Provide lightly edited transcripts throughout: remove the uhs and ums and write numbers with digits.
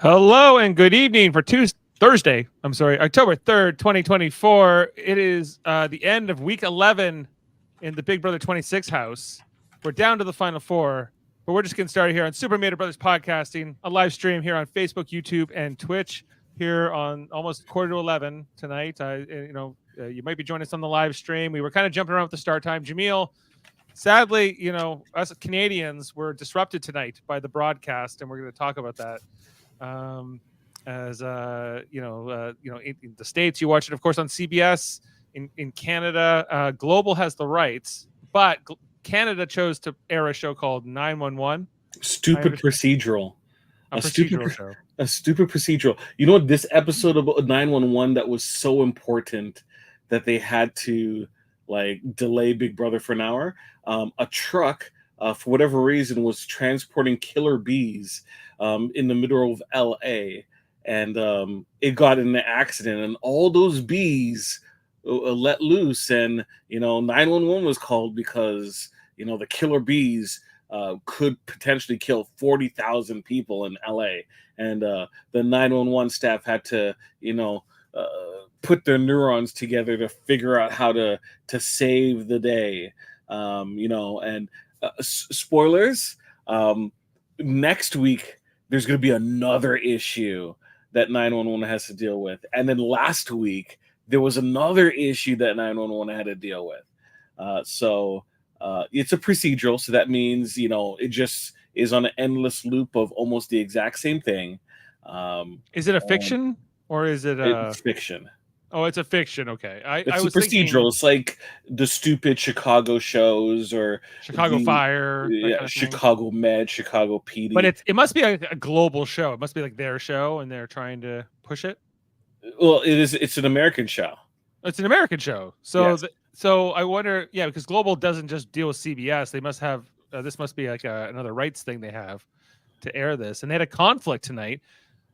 Hello and good evening for Thursday. I'm sorry, October 3rd, 2024. It is the end of week 11 in the Big Brother 26 house. We're down to the final four, but we're just getting started here on Super Mater Brothers Podcasting, a live stream here on Facebook, YouTube, and Twitch here on almost quarter to 11 tonight. You might be joining us on the live stream. We were kind of jumping around with the start time. Jaemeel, sadly, us Canadians were disrupted tonight by the broadcast, and we're going to talk about that. As in the States, you watch it, of course, on CBS. In Canada, Global has the rights, but Canada chose to air a show called 911. Stupid procedural. A procedural show. A stupid procedural. You know what? This episode of 911 that was so important that they had to delay Big Brother for an hour. A truck, for whatever reason, was transporting killer bees in the middle of LA, and it got in an accident, and all those bees let loose, and 911 was called because the killer bees could potentially kill 40,000 people in LA, and the 911 staff had to put their neurons together to figure out how to save the day. Spoilers, next week there's going to be another issue that 911 has to deal with. And then last week, there was another issue that 911 had to deal with. So it's a procedural. So that means, it just is on an endless loop of almost the exact same thing. Is it a fiction or is it a fiction? Oh, it's a fiction. Okay. I was procedural. It's like the stupid Chicago shows or Chicago Fire. Yeah, Chicago Med, Chicago PD. But it must be a global show. It must be like their show, and they're trying to push it. Well, it is. It's an American show. It's an American show. So, yes. So I wonder, because Global doesn't just deal with CBS. They must have. This must be like another rights thing they have to air this, and they had a conflict tonight.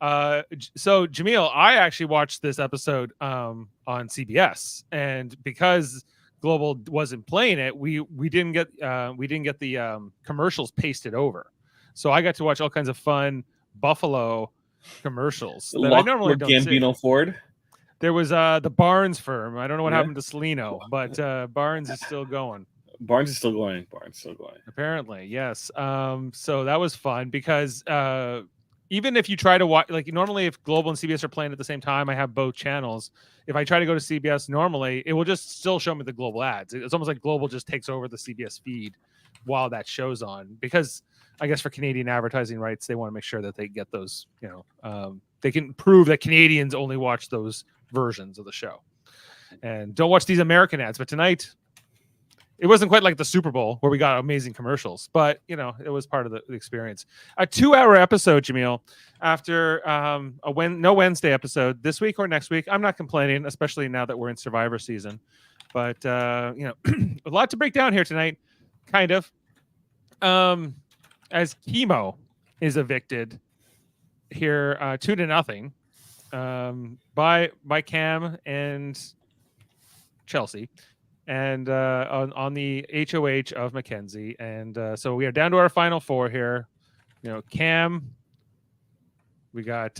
So Jaemeel, I actually watched this episode on CBS, and because Global wasn't playing it, we didn't get the commercials pasted over. So I got to watch all kinds of fun Buffalo commercials that I normally don't Gambino see. Ford. There was the Barnes firm. I don't know what happened to Salino, but Barnes is still going. Barnes is still going. Apparently, yes. So that was fun because even if you try to watch, like normally if Global and CBS are playing at the same time, I have both channels. If I try to go to CBS normally, it will just still show me the Global ads. It's almost like Global just takes over the CBS feed while that show's on, because I guess for Canadian advertising rights, they want to make sure that they get those, they can prove that Canadians only watch those versions of the show and don't watch these American ads. But tonight, it wasn't quite like the Super Bowl where we got amazing commercials, but it was part of the experience. A 2-hour episode, Jaemeel, after no Wednesday episode this week or next week. I'm not complaining, especially now that we're in Survivor season. But a lot to break down here tonight, kind of. As Chemo is evicted here, 2-0, by Cam and Chelsea. And on the HOH of Mackenzie. And so we are down to our final four here. Cam, we got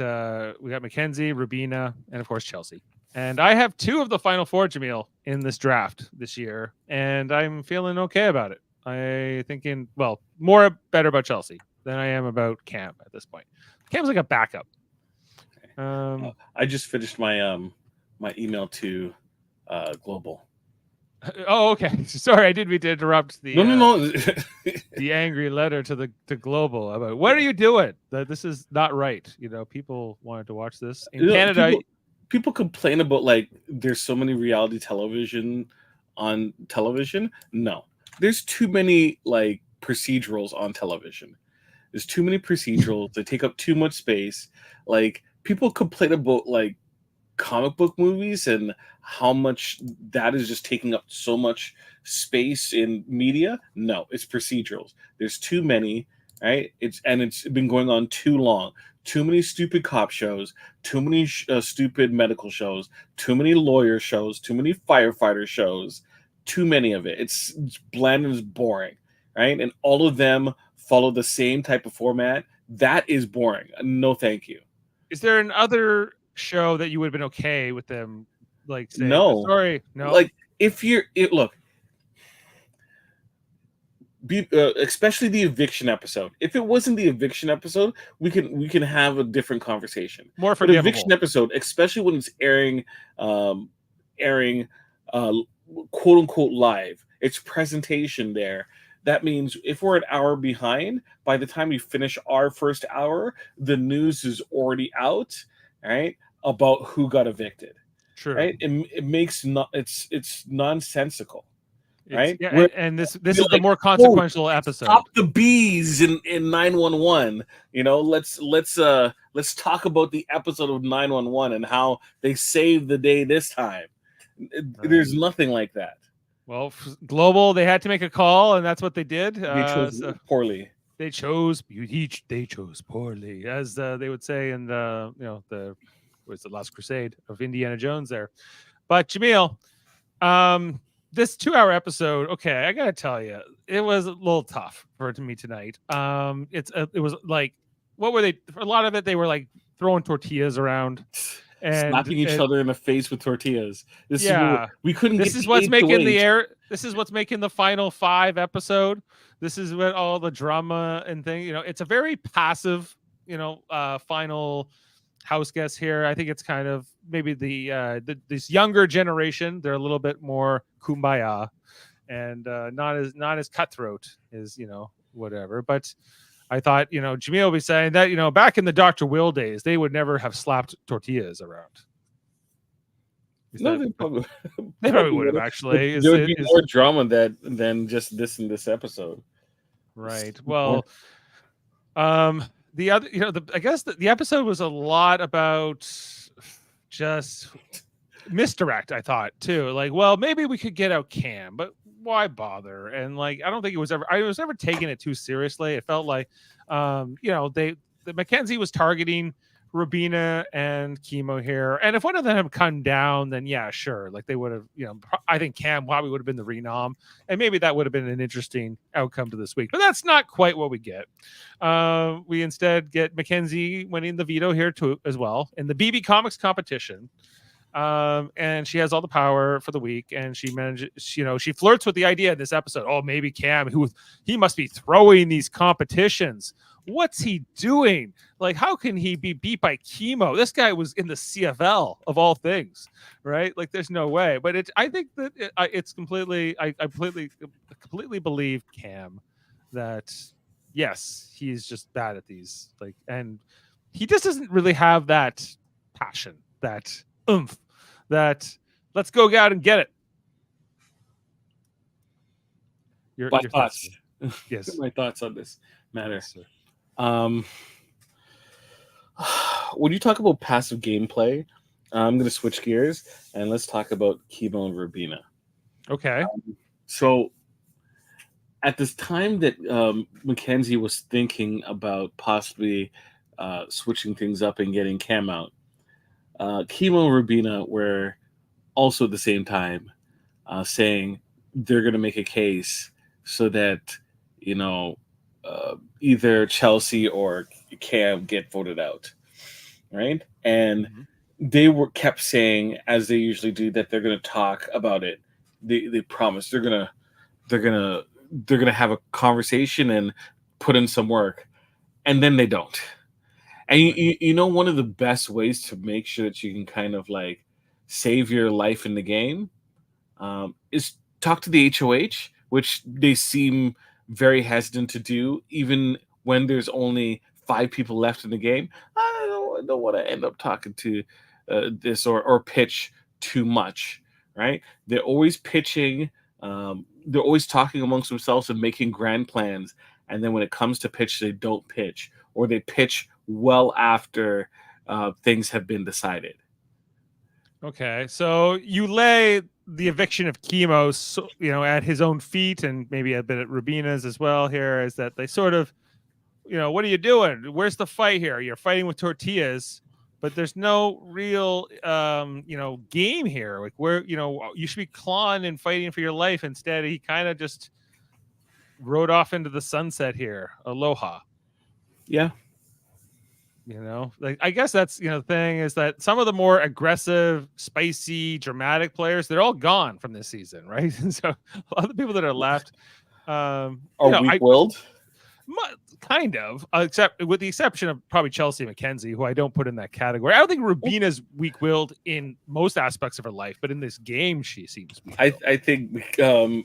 Mackenzie, Rubina, and of course Chelsea. And I have 2 of the final 4, Jaemeel, in this draft this year, and I'm feeling okay about it. I thinking better about Chelsea than I am about Cam at this point. Cam's like a backup. I just finished my my email to Global. Oh, okay. Sorry, I didn't mean to interrupt the no. the angry letter to Global about what are you doing? This is not right. People wanted to watch this in Canada. People complain about there's so many reality television on television. No, there's too many procedurals on television. There's too many procedurals. They take up too much space. People complain about comic book movies and how much that is just taking up so much space in media. No, it's procedurals. There's too many, right? It's been going on too long. Too many stupid cop shows, too many stupid medical shows, too many lawyer shows, too many firefighter shows, too many of it. It's bland and it's boring, right? And all of them follow the same type of format. That is boring. No, thank you. Is there an other show that you would have been okay with them, like, saying, No, sorry, no? like if you're it, look, especially the eviction episode. If it wasn't the eviction episode, we can have a different conversation. More But eviction forgivable. episode, especially when it's um, airing, uh, quote unquote live, it's presentation there. That means if we're an hour behind, by the time we finish our first hour, the news is already out, right? About who got evicted, True. right? It makes not it's nonsensical, It's right? yeah, Where this be is the like, more "Oh, consequential stop episode. the bees in 911." Let's talk about the episode of 911 and how they saved the day this time. Right. There's nothing like that. Well, Global, they had to make a call, and that's what they did. They chose So poorly. they chose poorly, as they would say in the was the Last Crusade of Indiana Jones there. But Jaemeel, um, this 2 hour episode, okay, I gotta tell you, it was a little tough for me tonight. It was like, what were they? For a lot of it, they were like throwing tortillas around, and Slapping each other in the face with tortillas. This is what yeah, we couldn't this get is the what's making the H2H. air. This is what's making the final 5 episode. This is what all the drama and thing. It's a very passive, final house guest here. I think it's kind of maybe this younger generation. They're a little bit more kumbaya and not as cutthroat as whatever. But I thought Jaemeel will be saying that back in the Dr. Will days, they would never have slapped tortillas around. Is No, that they probably, they probably probably would have would have. But actually. there would be more drama than just this in this episode. Right. More. Well, the other, I guess the episode was a lot about just misdirect. I thought too, like, well, maybe we could get out Cam, but why bother? And like, I don't think I was ever taking it too seriously. It felt like, the Mackenzie was targeting Rubina and Chemo here, and if one of them had come down, then yeah, sure, like they would have, I think Cam probably would have been the renom, and maybe that would have been an interesting outcome to this week. But that's not quite what we get. We instead get Mackenzie winning the veto here too, as well, in the BB Comics competition. And she has all the power for the week, and she manages, she flirts with the idea in this episode. Oh, maybe Cam, he must be throwing these competitions. What's he doing? Like, how can he be beat by Chemo? This guy was in the CFL of all things, right? Like, there's no way. But I think that it's completely, I completely believe Cam that yes, he's just bad at these. Like, and he just doesn't really have that passion, that oomph, that let's go out and get it. Your thoughts? Yes. My thoughts on this matter. Yes, sir. When you talk about passive gameplay, I'm going to switch gears and let's talk about Chemo and Rubina. Okay. So, at this time that Mackenzie was thinking about possibly switching things up and getting Cam out, Chemo and Rubina were also at the same time saying they're going to make a case so that either Chelsea or Cam get voted out, right? And they kept saying, as they usually do, that they're going to talk about it. They promise they're gonna have a conversation and put in some work, and then they don't. And one of the best ways to make sure that you can kind of like save your life in the game is talk to the HOH, which they seem very hesitant to do, even when there's only 5 people left in the game. I don't want to end up talking to this or pitch too much, right? They're always pitching. They're always talking amongst themselves and making grand plans. And then when it comes to pitch, they don't pitch, or they pitch well after things have been decided. Okay, so you lay the eviction of Chemo, at his own feet, and maybe a bit at Rubina's as well. Here is that they sort of, what are you doing? Where's the fight here? You're fighting with tortillas, but there's no real, game here. Like where, you should be clawing and fighting for your life. Instead, he kind of just rode off into the sunset here. Aloha. Yeah. Like I guess that's the thing is that some of the more aggressive, spicy, dramatic players, they're all gone from this season, right? And so a lot of the people that are left, Are weak-willed? kind of, except with the exception of probably Chelsea McKenzie, who I don't put in that category. I don't think Rubina's weak-willed in most aspects of her life, but in this game, she seems weak-willed. I think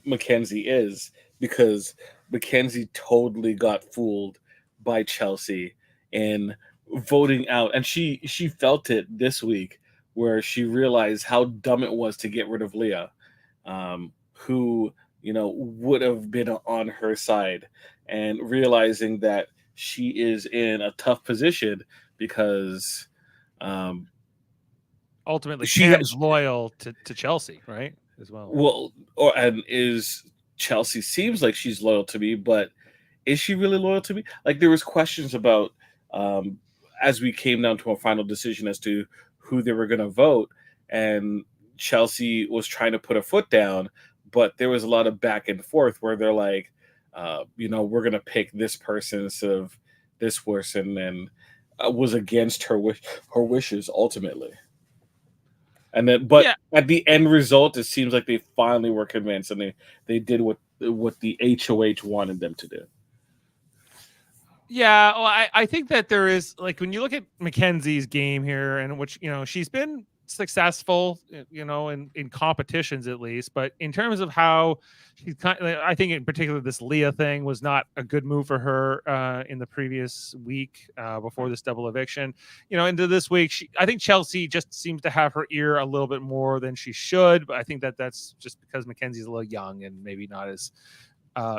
Mackenzie is, because Mackenzie totally got fooled by Chelsea in voting out, and she felt it this week, where she realized how dumb it was to get rid of Leah, who would have been on her side, and realizing that she is in a tough position because um, Ultimately, she Cam's has. loyal to Chelsea, right? As well. Well, and is Chelsea seems like she's loyal to me, but is she really loyal to me? Like, there was questions about, um, as we came down to a final decision as to who they were going to vote, and Chelsea was trying to put a foot down, but there was a lot of back and forth where they're like, we're going to pick this person instead of this person, and was against her wishes ultimately. And then, but Yeah, at the end result, it seems like they finally were convinced, and they did what the HOH wanted them to do. yeah. Well, I think that there is, like, when you look at Mackenzie's game here, and which she's been successful, in competitions at least, but in terms of how she's I think in particular this Leah thing was not a good move for her in the previous week before this double eviction. Into this week, I think Chelsea just seems to have her ear a little bit more than she should, but I think that that's just because Mackenzie's a little young and maybe not as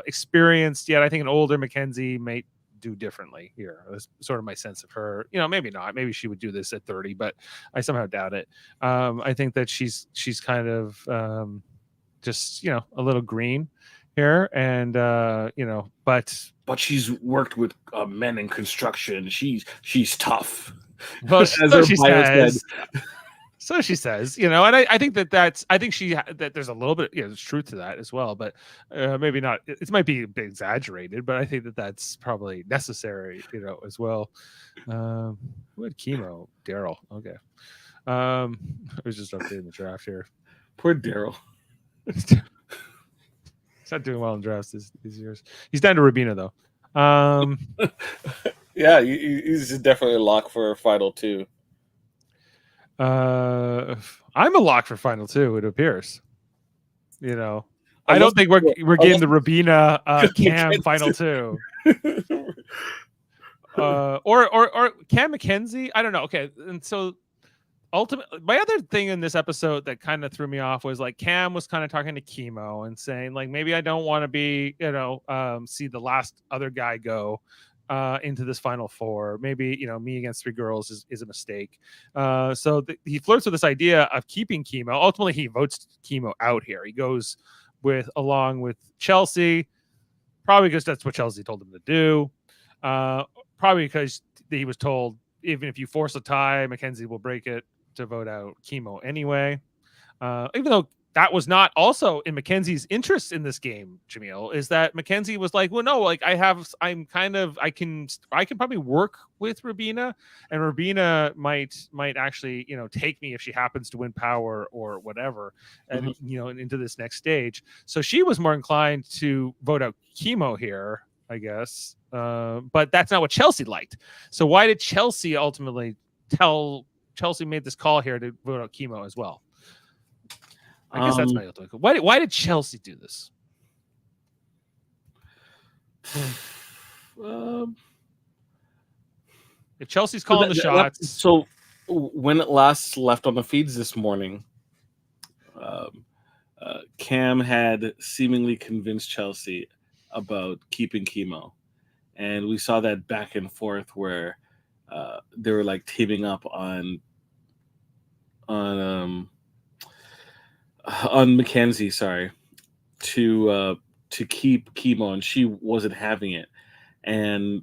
experienced yet. I think an older Mackenzie might do differently here. That's sort of my sense of her. Maybe not. Maybe she would do this at 30, but I somehow doubt it. I think that she's kind of just a little green here, and But she's worked with men in construction. She's tough, well, as so her she bio said. says. So she says, and I think I think that there's a little bit, there's truth to that as well, but maybe not. It might be a bit exaggerated, but I think that that's probably necessary, as well. Who had chemo? Daryl. Okay. I was just updating the draft here. Poor Daryl. He's not doing well in drafts these years. He's down to Rubina though. Yeah, he's definitely a lock for final two. I'm a lock for final two. It appears. I Unless don't think we're getting the Rubina Cam final two. Or Cam McKenzie. I don't know. Okay, and so ultimately, my other thing in this episode that kind of threw me off was like Cam was kind of talking to Chemo and saying like maybe I don't want to be see the last other guy go into this final four. Maybe me against three girls is a mistake. So he flirts with this idea of keeping Chemo. Ultimately, he votes Chemo out here. He goes along with Chelsea, probably because that's what Chelsea told him to do. Probably because he was told even if you force a tie, Mackenzie will break it to vote out Chemo anyway. Even though that was not also in Mackenzie's interest in this game, Jaemeel, is that Mackenzie was like, well, no, like I can probably work with Rubina, and Rubina might actually, take me if she happens to win power or whatever, and into this next stage. So she was more inclined to vote out Chemo here, I guess. But that's not what Chelsea liked. So why did Chelsea ultimately Chelsea made this call here to vote out Chemo as well? I guess that's my ultimate. Why did Chelsea do this? If Chelsea's calling the shots, so when it last left on the feeds this morning, Cam had seemingly convinced Chelsea about keeping Chemo, and we saw that back and forth where they were like teaming up on Mackenzie, sorry, to keep Chemo, and she wasn't having it, and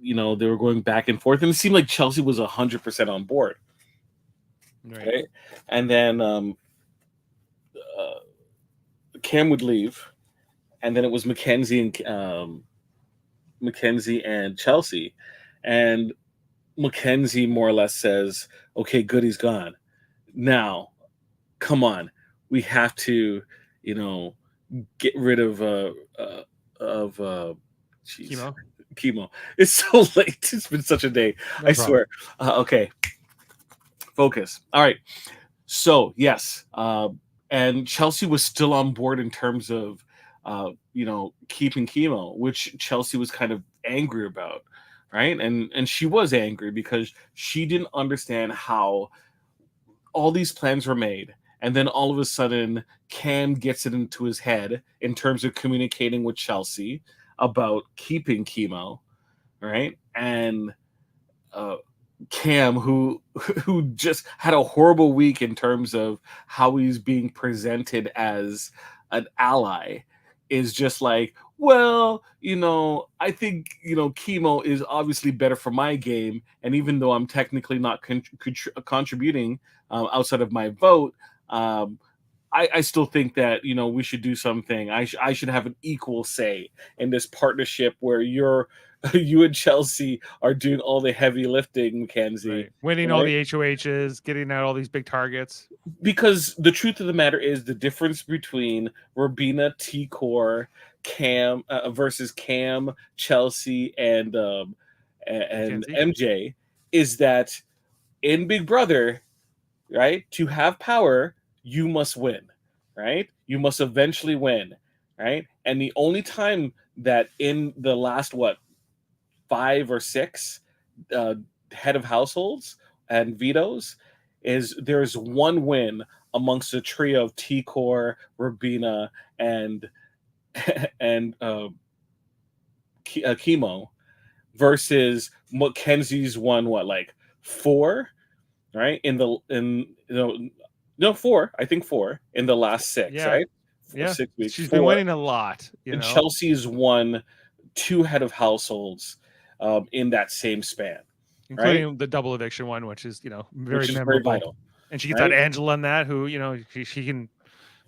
they were going back and forth, and it seemed like Chelsea was 100% on board, right? And then Cam would leave, and then it was Mackenzie and Chelsea, and Mackenzie more or less says, "Okay, Goody's gone. Now, come on, we have to, you know, get rid of jeez, Chemo, chemo. It's so late. It's been such a day. I no problem. swear. Okay, focus. All right. So yes, and Chelsea was still on board in terms of, keeping chemo, which Chelsea was kind of angry about, right? And she was angry because she didn't understand how all these plans were made, and then all of a sudden Cam gets it into his head in terms of communicating with Chelsea about keeping chemo, right? And uh, Cam, who just had a horrible week in terms of how he's being presented as an ally, is just like, well, I think chemo is obviously better for my game, and even though I'm technically not contributing outside of my vote, um, I still think that we should do something. I should have an equal say in this partnership where you and Chelsea are doing all the heavy lifting, Mackenzie. Right, winning all Right? the HOHs, getting out all these big targets. Because the truth of the matter is the difference between Robina, T Core, Cam versus Cam, Chelsea, and Mackenzie, MJ is that in Big Brother, right? To have power, you must win, right? You must eventually win, right? And the only time that in the last, what, five or six uh, head of households and vetoes is there's one win amongst a trio of T Core, Rabina, and and Chemo versus Mackenzie's won what, like four, right? No, four. I think four in the last six, yeah, right? yeah, 6 weeks, she's been four. winning a lot. And Chelsea's won two head of households in that same span, right? Including the double eviction one, which is very Which is very memorable. vital, And she gets out right? Angela on that, who she can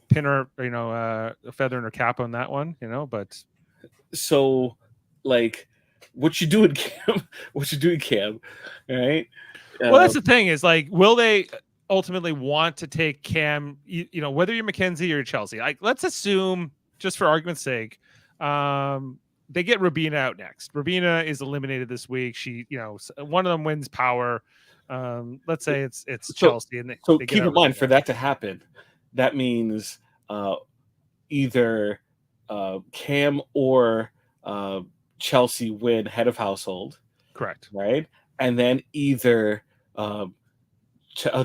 pin her a feather in her cap on that one, but So, like, what you doing, Cam? What you doing, Cam? Right? well, that's Uh, the thing is, like, will they ultimately want to take Cam, whether you're Mackenzie or Chelsea? Like, let's assume, just for argument's sake, they get Rabina out next. Rabina is eliminated this week. She, one of them wins power. Let's say it's so, Chelsea, and so they get keep out in mind, for Rabina. that to happen, that means either Cam or uh, Chelsea win head of household, Correct. right? And then either um,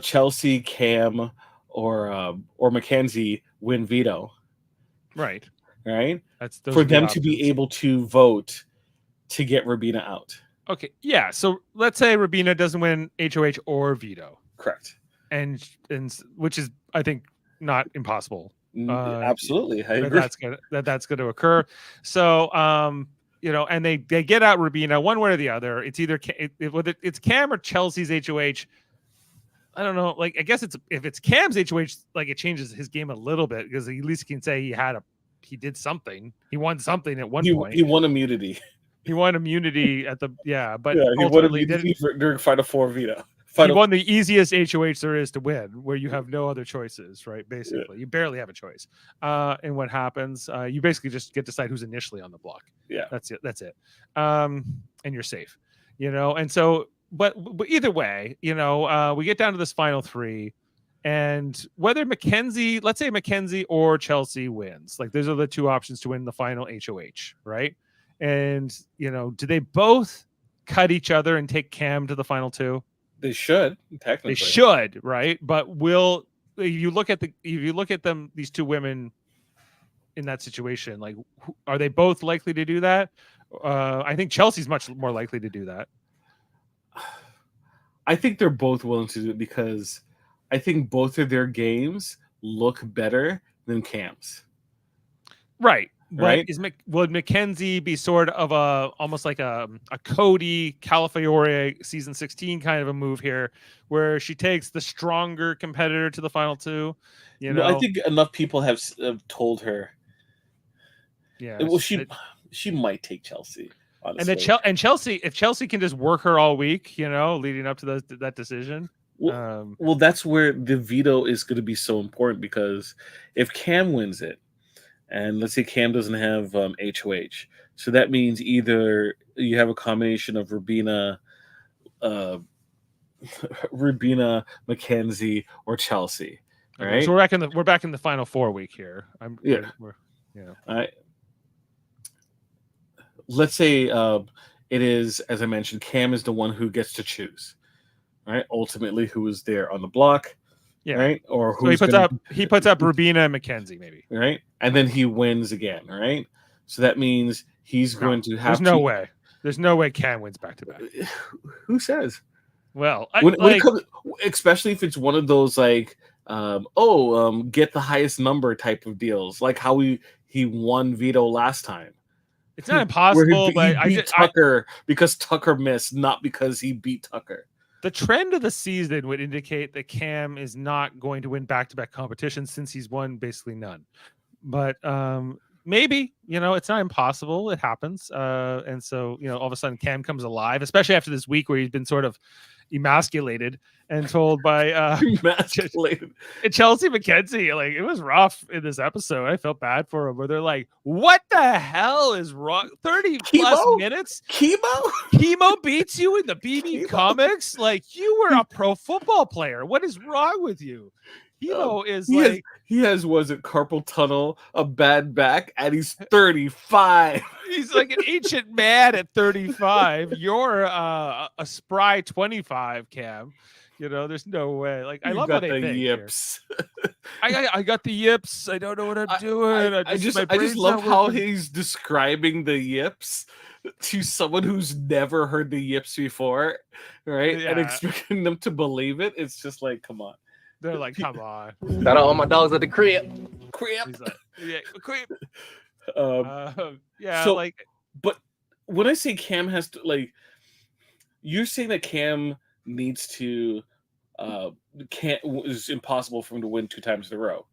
Chelsea, Cam, or Mackenzie win veto, Right. right? Those For are the them to be options. able to vote to get Rabina out. Okay. Yeah. So let's say Rabina doesn't win HOH or veto, Correct. and which is, I think, not impossible. Uh, Absolutely, I that agree. that's gonna occur. So and they get out Rabina one way or the other. It's either whether it's Cam or Chelsea's HOH. I don't know. Like, I guess if it's Cam's HOH, like, it changes his game a little bit because at least he can say he did something. He won something at one point. He won immunity. He won immunity but Yeah, he won ultimately didn't. immunity during Final Four veto. He Final. won the easiest HOH there is to win, where you have no other choices, right? Yeah, Basically, you barely have a choice. And what happens? You basically just get to decide who's initially on the block. yeah. That's it. That's it. And you're safe, And so, but either way, we get down to this final three, and whether Mackenzie, let's say Mackenzie or Chelsea wins, like, those are the two options to win the final HOH, right? And do they both cut each other and take Cam to the final two? They should They technically. should, right? But if you look at them, these two women in that situation, like, are they both likely to do that? I think Chelsea's much more likely to do that. I think they're both willing to do it because I think both of their games look better than Cam's. Right. But Right? would Mackenzie be sort of almost like a Cody Calafiore season 16 kind of a move here, where she takes the stronger competitor to the final two? No, I think enough people have told her. Yeah. Well, she might take Chelsea. And the honestly. and Chelsea, if Chelsea can just work her all week, leading up to that decision. Well, well, that's where the veto is going to be so important because if Cam wins it, and let's say Cam doesn't have HOH, so that means either you have a combination of uh, Rubina, Mackenzie, or Chelsea, Okay, so right? we're back in the final 4 week here. Yeah. We're I let's say it is, as I mentioned, Cam is the one who gets to choose, right? Ultimately, who is there on the block, yeah. right? Or So he who's puts going up Rubina and Mackenzie maybe. right? And then he wins again, right? So that means he's No, going to there's have no to. way. There's no way Cam wins back to back. Who says? Well, When it comes, especially if it's one of those like, get the highest number type of deals, like how he won veto last time. it's not Where impossible, he but beat Tucker because Tucker missed, not because he beat Tucker. the trend of the season would indicate that Cam is not going to win back-to-back competitions since he's won basically none. But maybe, it's not impossible. It happens. And so, all of a sudden Cam comes alive, especially after this week where he's been sort of emasculated and told by Emasculated. Chelsea Mackenzie, like it was rough in this episode. I felt bad for him where they're like, what the hell is wrong? 30 plus minutes? Chemo beats you in the BB comics? Like you were a pro football player. What is wrong with you? Chemo is he has was it carpal tunnel, a bad back, and he's 35. He's like an ancient man at 35. You're a spry 25, Cam. There's no way. Like I love what they think yips. I got the yips. I don't know what I'm doing. I just love how he's describing the yips to someone who's never heard the yips before, right? Yeah. And expecting them to believe it. It's just like, come on. They're like, come on. Got all my dogs at the crib. He's like, yeah, crib. So, but when I say Cam has to, like, you're saying that Cam needs to, is impossible for him to win 2 times in a row.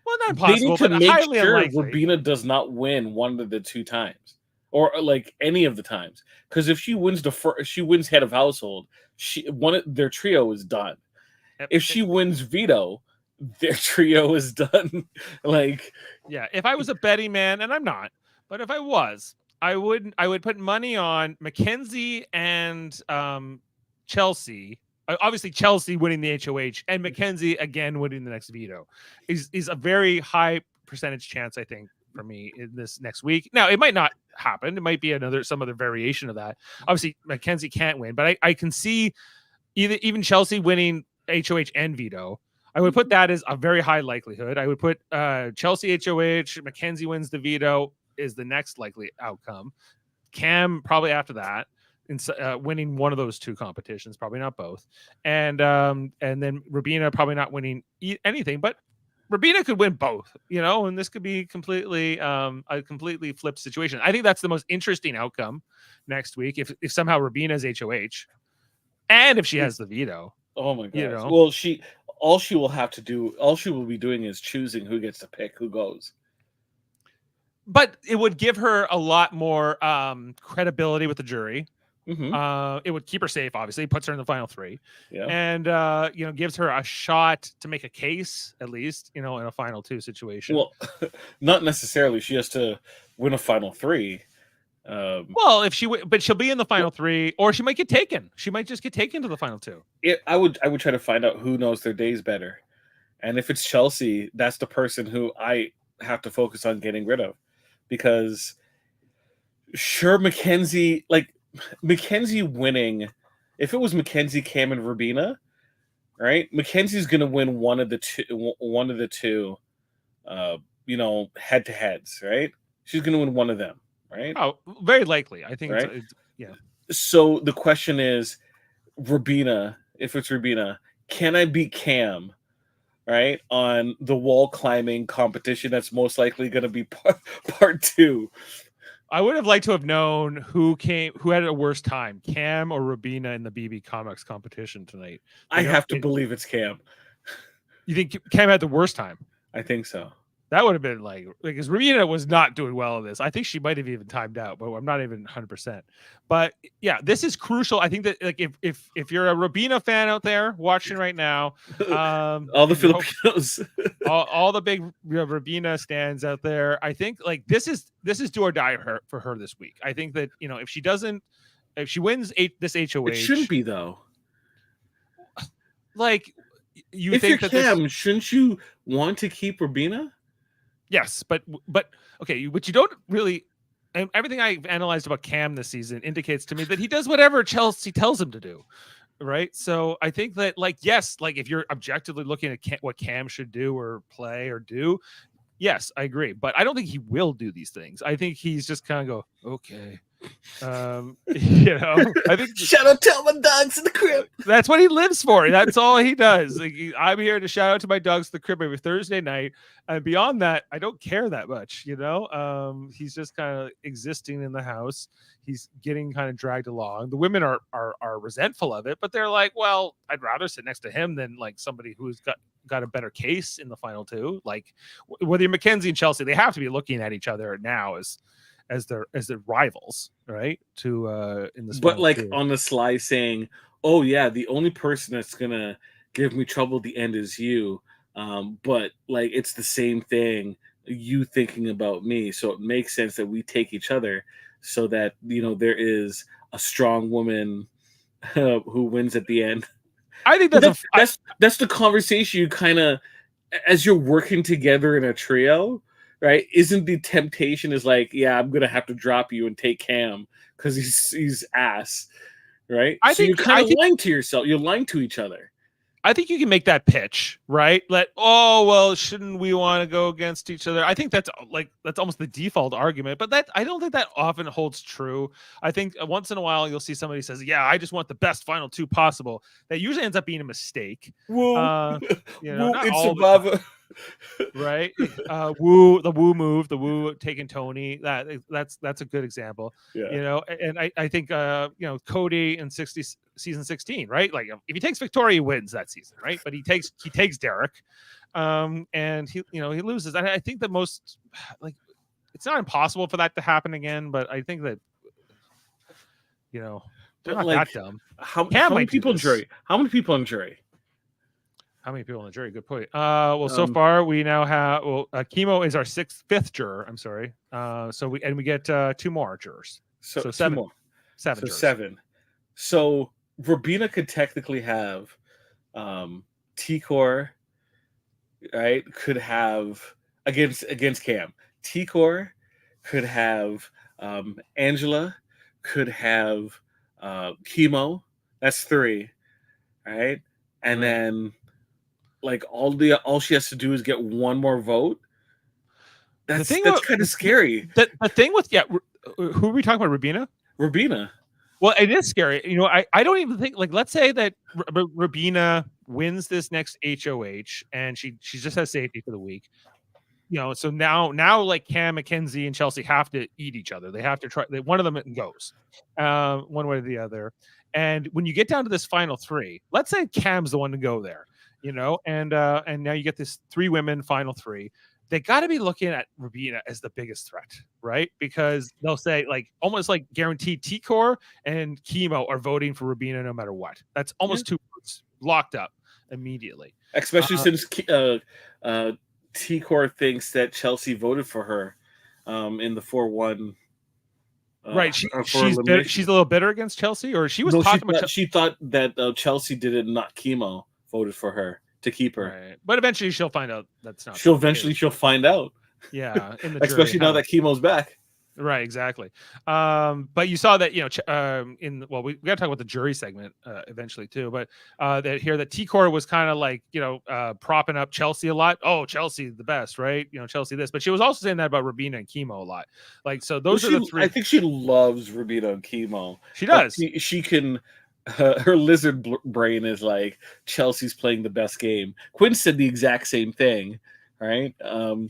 Well, not impossible, but highly unlikely. Rubina does not win one of the 2 times, or like any of the times. Because if she wins she wins head of household. Their trio is done. If she wins veto, their trio is done. Like, yeah, if I was a betting man, and I'm not, but if I was, I would put money on Mackenzie and Chelsea. Obviously, Chelsea winning the HOH and Mackenzie again winning the next veto is a very high percentage chance, I think, for me in this next week. Now, it might not happen. It might be some other variation of that. Obviously, Mackenzie can't win, but I can see even Chelsea winning HOH and veto. I would put that as a very high likelihood. I would put Chelsea HOH, Mackenzie wins the veto is the next likely outcome. Cam probably after that, winning one of those 2 competitions, probably not both, and then Rubina probably not winning anything, but Rubina could win both, and this could be completely a completely flipped situation. I think that's the most interesting outcome next week if somehow Rubina's HOH, and if she has the veto. Oh my god! Well, all she will be doing is choosing who gets to pick who goes. But it would give her a lot more credibility with the jury. Mm-hmm. It would keep her safe, obviously, puts her in the final 3. Yeah. And gives her a shot to make a case, at least, in a final 2 situation. Well, not necessarily. She has to win a final 3. Well, but she'll be in the final 3, or she might get taken. She might just get taken to the final 2. I would try to find out who knows their days better, and if it's Chelsea, that's the person who I have to focus on getting rid of, because sure, Mackenzie winning. If it was Mackenzie, Cam, and Rubina, right? Mackenzie's gonna win one of the two, head to heads, right? She's gonna win one of them. Right? Oh, very likely. I think right? Yeah. So the question is, Rubina, if it's Rubina, can I beat Cam, right, on the wall climbing competition that's most likely going to be part 2? I would have liked to have known who had a worse time, Cam or Rubina in the BB Comics competition tonight. I have to believe it's Cam. You think Cam had the worst time? I think so. That would have been like because Rubina was not doing well in this. I think she might have even timed out, but I'm not even 100%. But yeah, this is crucial. I think that like if you're a Rubina fan out there watching right now, All the and you're hoping Filipinos. all the big Rubina stands out there, I think like this is do or die for her this week. I think that if she wins this HOH, It shouldn't be though. Like you if think you're that Cam, shouldn't you want to keep Rubina? Yes, but okay, but you don't really. And everything I've analyzed about Cam this season indicates to me that he does whatever Chelsea tells him to do, right? So I think that, like, yes, like if you're objectively looking at what Cam should do or play or do, yes, I agree. But I don't think he will do these things. I think he's just kind of go, okay. I think shout out to my dogs in the crib. That's what he lives for. That's all he does. Like, I'm here to shout out to my dogs in the crib every Thursday night, and beyond that, I don't care that much. He's just kind of existing in the house. He's getting kind of dragged along. The women are resentful of it, but they're like, well, I'd rather sit next to him than like somebody who's got a better case in the final two. Like whether you're Mackenzie and Chelsea, they have to be looking at each other now as their rivals, right? To in this, but like on the sly saying, "Oh yeah, the only person that's gonna give me trouble at the end is you." But like it's the same thing. You thinking about me, so it makes sense that we take each other, so that there is a strong woman who wins at the end. I think that's the conversation you kind of, as you're working together in a trio. Right? Isn't the temptation is like, yeah, I'm gonna have to drop you and take Cam because he's ass, right? I think you're kind of lying to yourself. You're lying to each other. I think you can make that pitch, right? Shouldn't we want to go against each other? I think that's almost the default argument, but I don't think that often holds true. I think once in a while you'll see somebody says, "Yeah, I just want the best final two possible." That usually ends up being a mistake. Woo, it's Survivor. Right? The woo move, the woo taking Tony. That's a good example. Yeah. And I think Cody in season 16, right? Like if he takes Victoria, he wins that season, right? But he takes Derek, and he loses. And I think that most it's not impossible for that to happen again, but I think that they're not that dumb. How many people in jury? How many people in jury? How many people in the jury? Good point. So far we now have Chemo is our fifth juror. I'm sorry. So we get 2 more jurors. So 7 more. 7 jurors. 7. So Rubina could technically have T-Core, right? Could have against Cam. T-Core could have Angela, could have Chemo. That's 3, right? And then like all she has to do is get 1 more vote. That's kind of scary. The thing with who are we talking about? Rubina. Well, it is scary. I don't even think let's say that Rubina wins this next HOH and she just has safety for the week. So now like Cam, Mackenzie, and Chelsea have to eat each other. They have to try. One of them goes one way or the other. And when you get down to this final 3, let's say Cam's the one to go there. And now you get this 3 women final 3. They got to be looking at Rubina as the biggest threat, right? Because they'll say almost like guaranteed T-Core and Chemo are voting for Rubina no matter what. That's almost 2 votes locked up immediately. Especially since T-Core thinks that Chelsea voted for her in the 4-1. Right, she's a little bitter against Chelsea, or she was. No, she thought that Chelsea did not Chemo voted for her to keep her. Right. But eventually she'll find out that's not. She'll find out. Yeah, in the especially now that Chemo's back. Right, exactly. But you saw that we got to talk about the jury segment eventually too. But that T-Core was kind of like propping up Chelsea a lot. Oh, Chelsea the best, right? Chelsea this, but she was also saying that about Rubina and Chemo a lot. Those are the 3. I think she loves Rubina and Chemo. She does. She can. Her lizard brain is like Chelsea's playing the best game. Quinn said the exact same thing. Right.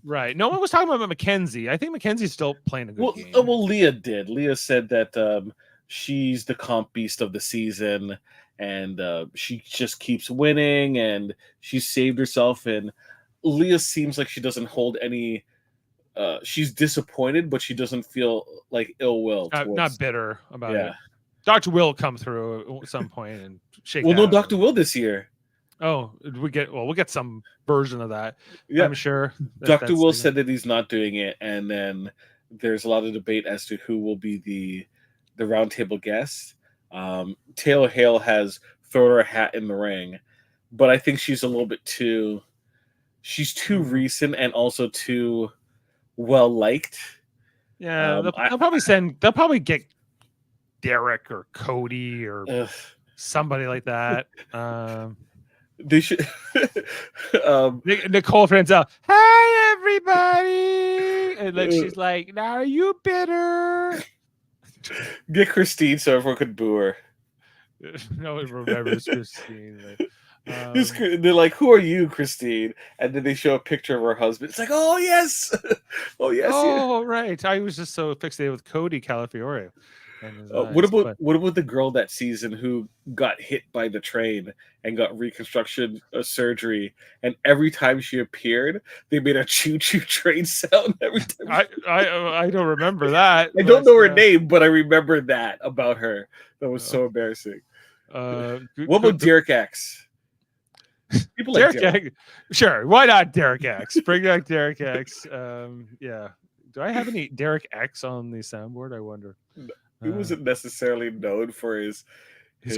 Right. No one was talking about Mackenzie. I think Mackenzie's still playing a good game. Well, Leah did. Leah said that she's the comp beast of the season, and she just keeps winning, and she saved herself in Leah seems like she doesn't hold any. She's disappointed, but she doesn't feel like ill will Not towards. bitter about Yeah. it. Dr. Will come through at some point and shake. Well, that no, out. Dr. Will this year. Oh, we'll get some version of that. Yeah, I'm sure. Dr. Will said that he's not doing it, and then there's a lot of debate as to who will be the roundtable guest. Taylor Hale has thrown her hat in the ring, but I think she's a little bit too. She's too recent and also too well liked. Yeah, they'll probably get Derek or Cody or somebody like that. They should. Nicole Franzel, hi everybody, and then she's like, "Now are you bitter?" Get Christine so everyone could boo her. No one remembers Christine. They're like, "Who are you, Christine?" And then they show a picture of her husband. It's like, "Oh yes, oh yes." Oh yeah. Right. I was just so fixated with Cody Calafiore. What about the girl that season who got hit by the train and got reconstruction surgery, and every time she appeared, they made a choo-choo train sound every time? I don't remember that. I don't know her name, but I remember that about her. That was so embarrassing. What about Derek X? People like Derek. Sure, why not Derek X? Bring back Derek X. Yeah. Do I have any Derek X on the soundboard? I wonder. He wasn't necessarily known for his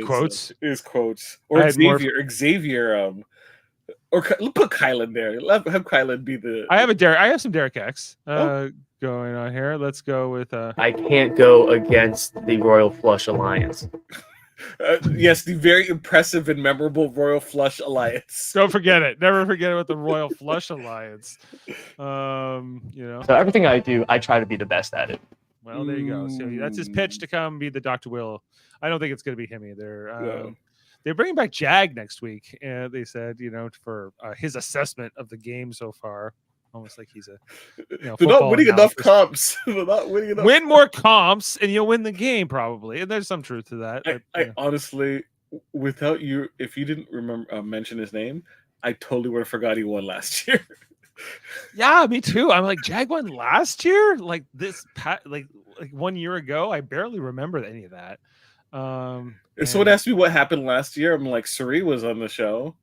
quotes. His quotes. Or Xavier. Or put Kylan there. Have Kylan be the. I have some Derek X going on here. Let's go with. I can't go against the Royal Flush Alliance. Yes, the very impressive and memorable Royal Flush Alliance. Don't forget it. Never forget about the Royal Flush Alliance. So everything I do, I try to be the best at it. Well, there you go. So that's his pitch to come be the Dr. Will. I don't think it's going to be him either. They're bringing back Jag next week. They said, for his assessment of the game so far. Almost like he's they're not winning enough comps. They're not winning enough. Win more comps, and you'll win the game probably. And there's some truth to that. I honestly, without you, if you didn't remember mention his name, I totally would have forgot he won last year. Yeah, me too. I'm like, Jag won last year, like this, like 1 year ago. I barely remember any of that. If someone asked me what happened last year, I'm like, Suri was on the show.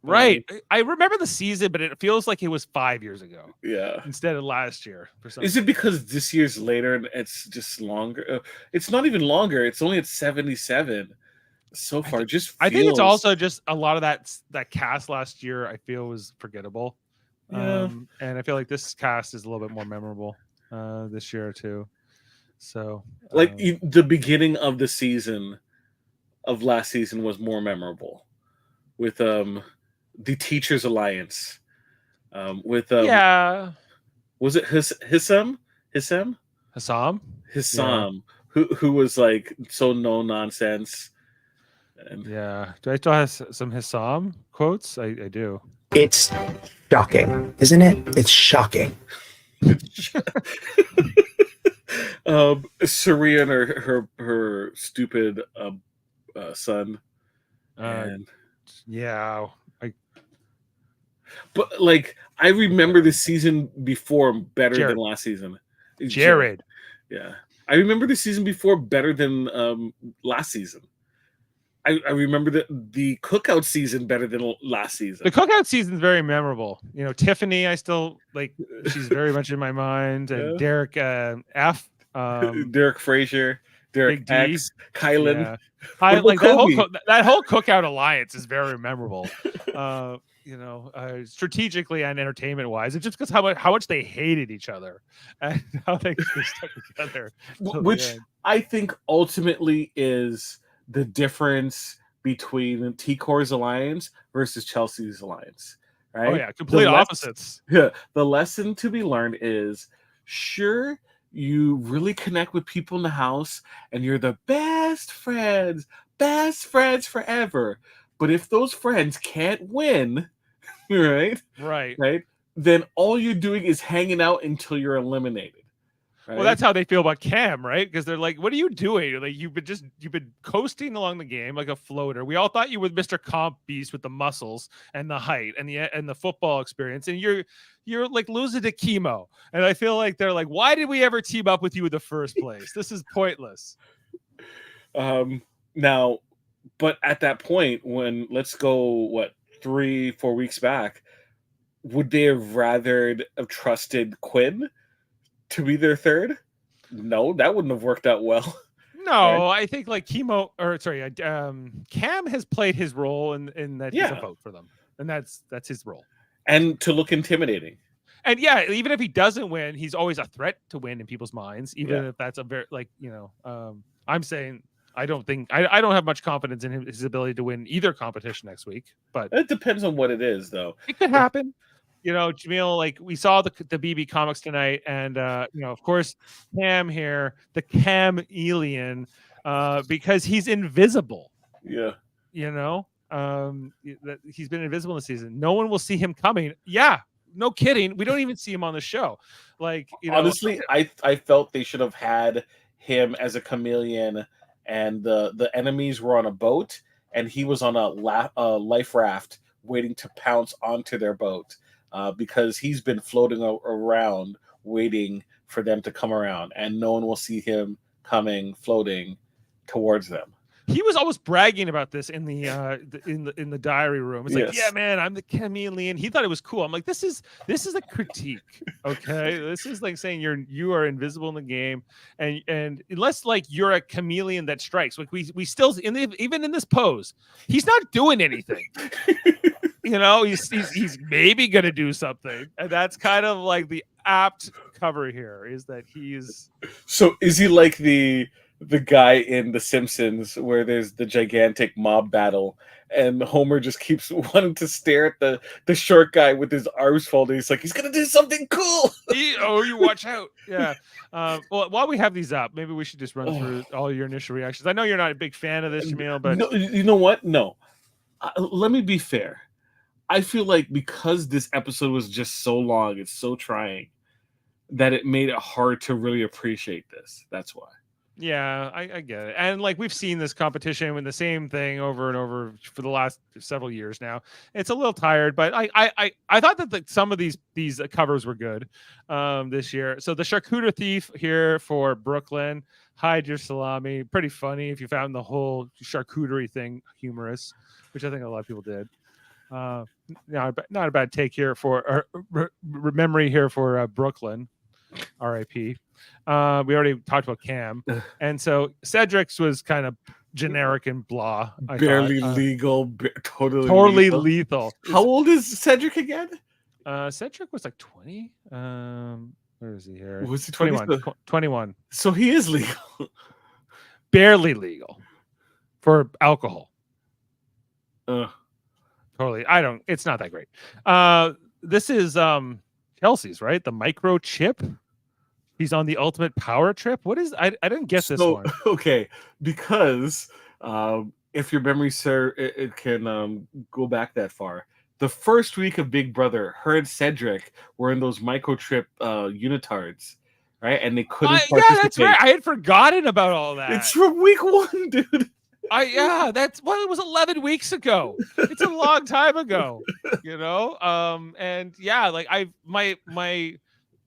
Right. I remember the season, but it feels like it was 5 years ago. Yeah. Instead of last year. Is it because this year's later and it's just longer? It's not even longer. It's only at 77 so far. I think it's also just a lot of that cast last year, I feel, was forgettable. Yeah. And I feel like this cast is a little bit more memorable this year too. So the beginning of the season of last season was more memorable with the Teachers Alliance with was it Hissam who was like so no nonsense. And do I still have some Hissam quotes? I do. It's shocking, isn't it? It's shocking. Suri and her stupid son. But like I remember the season before better than last season. Jared. Yeah. I remember the season before better than last season. I remember the cookout season better than last season. The cookout season is very memorable. Tiffany, I still like. She's very much in my mind. And Derek F. Derek Frazier, Derek X, Kylan. That whole cookout alliance is very memorable. Strategically and entertainment wise, it's just because how much they hated each other and how they stuck together. Which I think ultimately is the difference between T-Core's alliance versus Chelsea's alliance, right? Oh yeah, complete opposites. Yeah, the lesson to be learned is sure you really connect with people in the house and you're the best friends forever. But if those friends can't win, right, right, then all you're doing is hanging out until you're eliminated. Well, that's how they feel about Cam, right? Because they're like, "What are you doing? Like you've been coasting along the game like a floater. We all thought you were Mr. Comp Beast with the muscles and the height and the football experience, and you're like losing to chemo." And I feel like they're like, "Why did we ever team up with you in the first place? This is pointless." Now, but at that point, when let's go 3-4 weeks back, would they have rather have trusted Quinn to be their third? No, that wouldn't have worked out well. No, Right? I think like Cam has played his role in that he's a vote for them, and that's his role. And to look intimidating. And yeah, even if he doesn't win, he's always a threat to win in people's minds, even if that's a very I'm saying I don't have much confidence in his ability to win either competition next week, but It depends on what it is, though. it could happen. Jaemeel, like we saw the BB comics tonight, and of course, Cam here, the chameleon, because he's invisible. Yeah. He's been invisible in the season. No one will see him coming. Yeah, no kidding. We don't even see him on the show. Like, honestly, I felt they should have had him as a chameleon, and the enemies were on a boat, and he was on a life raft waiting to pounce onto their boat. Because he's been floating around waiting for them to come around, and no one will see him coming floating towards them. He was always bragging about this in the diary room. It's like, yeah, man, I'm the chameleon. He thought it was cool. I'm like, this is a critique. Okay, this is like saying you are invisible in the game, and unless like you're a chameleon that strikes, like we still even in this pose, he's not doing anything. He's maybe gonna do something, and that's kind of like the apt cover here is that he's. So is he like the guy in The Simpsons where there's the gigantic mob battle, and Homer just keeps wanting to stare at the short guy with his arms folded? He's like, he's gonna do something cool. You watch out. Yeah. Well, while we have these up, maybe we should just run through all your initial reactions. I know you're not a big fan of this, Jaemeel, but no, you know what? No, let me be fair. I feel like because this episode was just so long, it's so trying, that it made it hard to really appreciate this. That's why. Yeah, I get it. And like we've seen this competition with the same thing over and over for the last several years now. It's a little tired, but I thought that some of these covers were good this year. So the charcuterie thief here for Brooklyn, hide your salami, pretty funny if you found the whole charcuterie thing humorous, which I think a lot of people did. Not a bad take here for memory here for Brooklyn, R.I.P. We already talked about Cam, and so Cedric's was kind of generic and blah. Barely legal, totally lethal. How old is Cedric again? Cedric was like 20. Where is he here? Was he 21? 21. So he is legal. Barely legal for alcohol. Totally. It's not that great. This is Kelsey's, right? The microchip. He's on the ultimate power trip. What is I didn't get this one. Okay, because if your memory serves, it can go back that far. The first week of Big Brother, her and Cedric were in those microchip unitards, right? And they couldn't participate. Yeah, that's right. I had forgotten about all that. It's from week 1, dude. It was 11 weeks ago. It's a long time ago, and yeah, like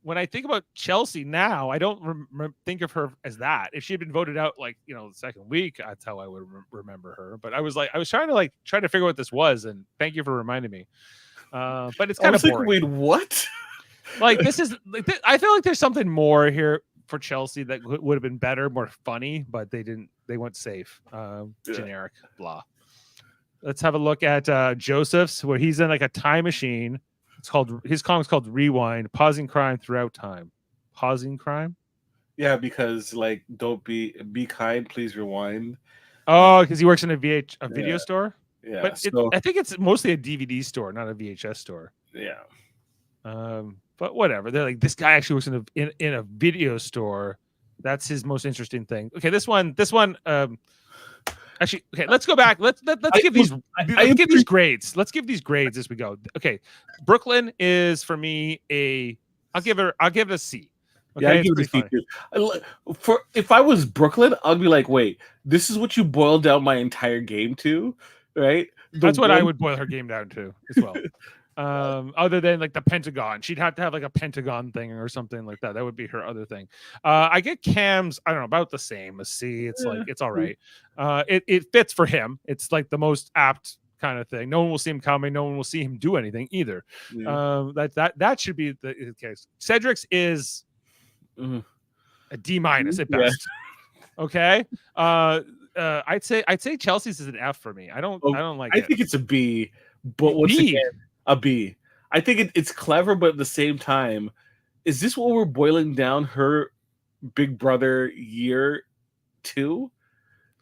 when I think about Chelsea now, I don't think of her as that. If she had been voted out the second week, that's how I would remember her. But I was trying to figure out what this was, and thank you for reminding me. But it's kind of boring. Wait, what? This is I feel like there's something more here for Chelsea that would have been better, more funny, but they didn't. They went safe, generic, blah. Let's have a look at Joseph's, where he's in like a time machine. His comic's called Rewind, pausing crime throughout time. Pausing crime? Yeah, because don't be kind, please rewind. Oh, because he works in a video store? Yeah. But I think it's mostly a DVD store, not a VHS store. Yeah. But whatever. They're like, this guy actually works in a video store. That's his most interesting thing. Okay, this one. Actually, okay, let's go back. Let's give these grades. Let's give these grades as we go. Okay, Brooklyn is for me I'll give it a C. Okay, Yeah, I it's give it a pretty C funny. too. For if I was Brooklyn, I'd be like, wait, this is what you boiled down my entire game to, right? The That's what I one, would boil her game down to as well. Other than like the Pentagon, she'd have to have like a Pentagon thing or something like that. That would be her other thing. I get Cam's, I don't know, about the same. A C. It's like it's all right. It fits for him. It's like the most apt kind of thing. No one will see him coming. No one will see him do anything either. yeah. That should be the case. Cedric's is Mhm. a D minus at Yeah. best. Okay. I'd say Chelsea's is an F for me. I don't like I it. think it's a B, but once B. again, a B. I think it's clever, but at the same time, is this what we're boiling down her Big Brother year to?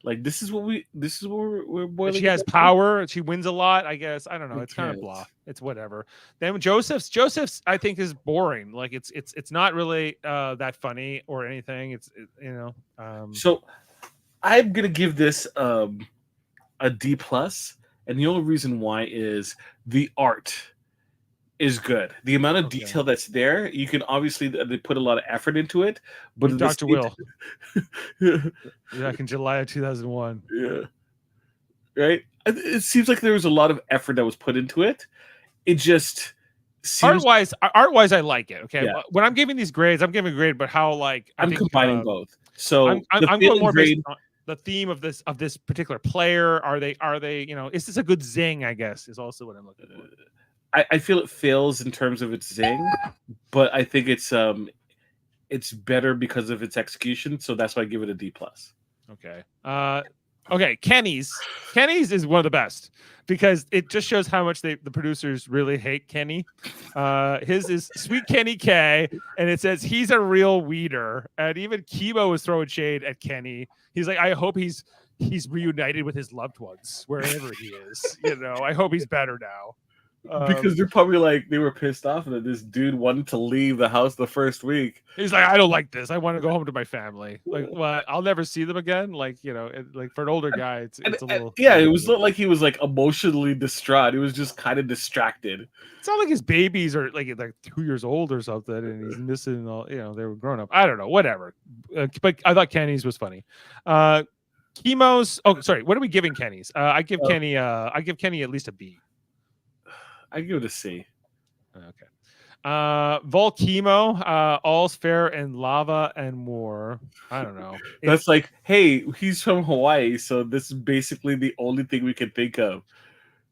Like this is what we're boiling. She has it down power. She wins a lot. I guess I don't know. to? I It's kind of can't. blah. It's whatever. Then Joseph's I think is boring. Like it's not really that funny or anything. So I'm gonna give this a D plus, and the only reason why is the art is good. The amount of Okay. detail that's there, you can obviously they put a lot of effort into it. But at the Dr. same Will time- back in July of 2001. yeah, right. It seems like there was a lot of effort that was put into it. It just seems Art wise, I like it. Okay, Yeah. when I'm giving these grades, I'm giving a grade, but how like I I'm think, combining both. So I'm the going failing more based grade, on the theme of this particular player. Are they is this a good zing? I guess is also what I'm looking for. I feel it fails in terms of its zing, but I think it's better because of its execution. So that's why I give it a D plus. Okay. Okay. Kenny's is one of the best because it just shows how much the producers really hate Kenny. His is Sweet Kenny K, and it says he's a real weeder. And even Kibo was throwing shade at Kenny. He's like, I hope he's reunited with his loved ones wherever he is. I hope he's better now. Because they're probably like they were pissed off that this dude wanted to leave the house the first week. He's like, I don't like this. I want to go home to my family. Like, well, I'll never see them again. Like, like for an older guy, it's a little. Yeah, it was not like he was like emotionally distraught. He was just kind of distracted. It's not like his babies are like 2 years old or something, and he's missing all. They were grown up. I don't know, whatever. But I thought Kenny's was funny. Chemo's. Oh, sorry. What are we giving Kenny's? I give Kenny at least a B. I give it a C. Okay. Volchemo, all's fair and lava and more. I don't know. That's like, hey, he's from Hawaii, so this is basically the only thing we can think of,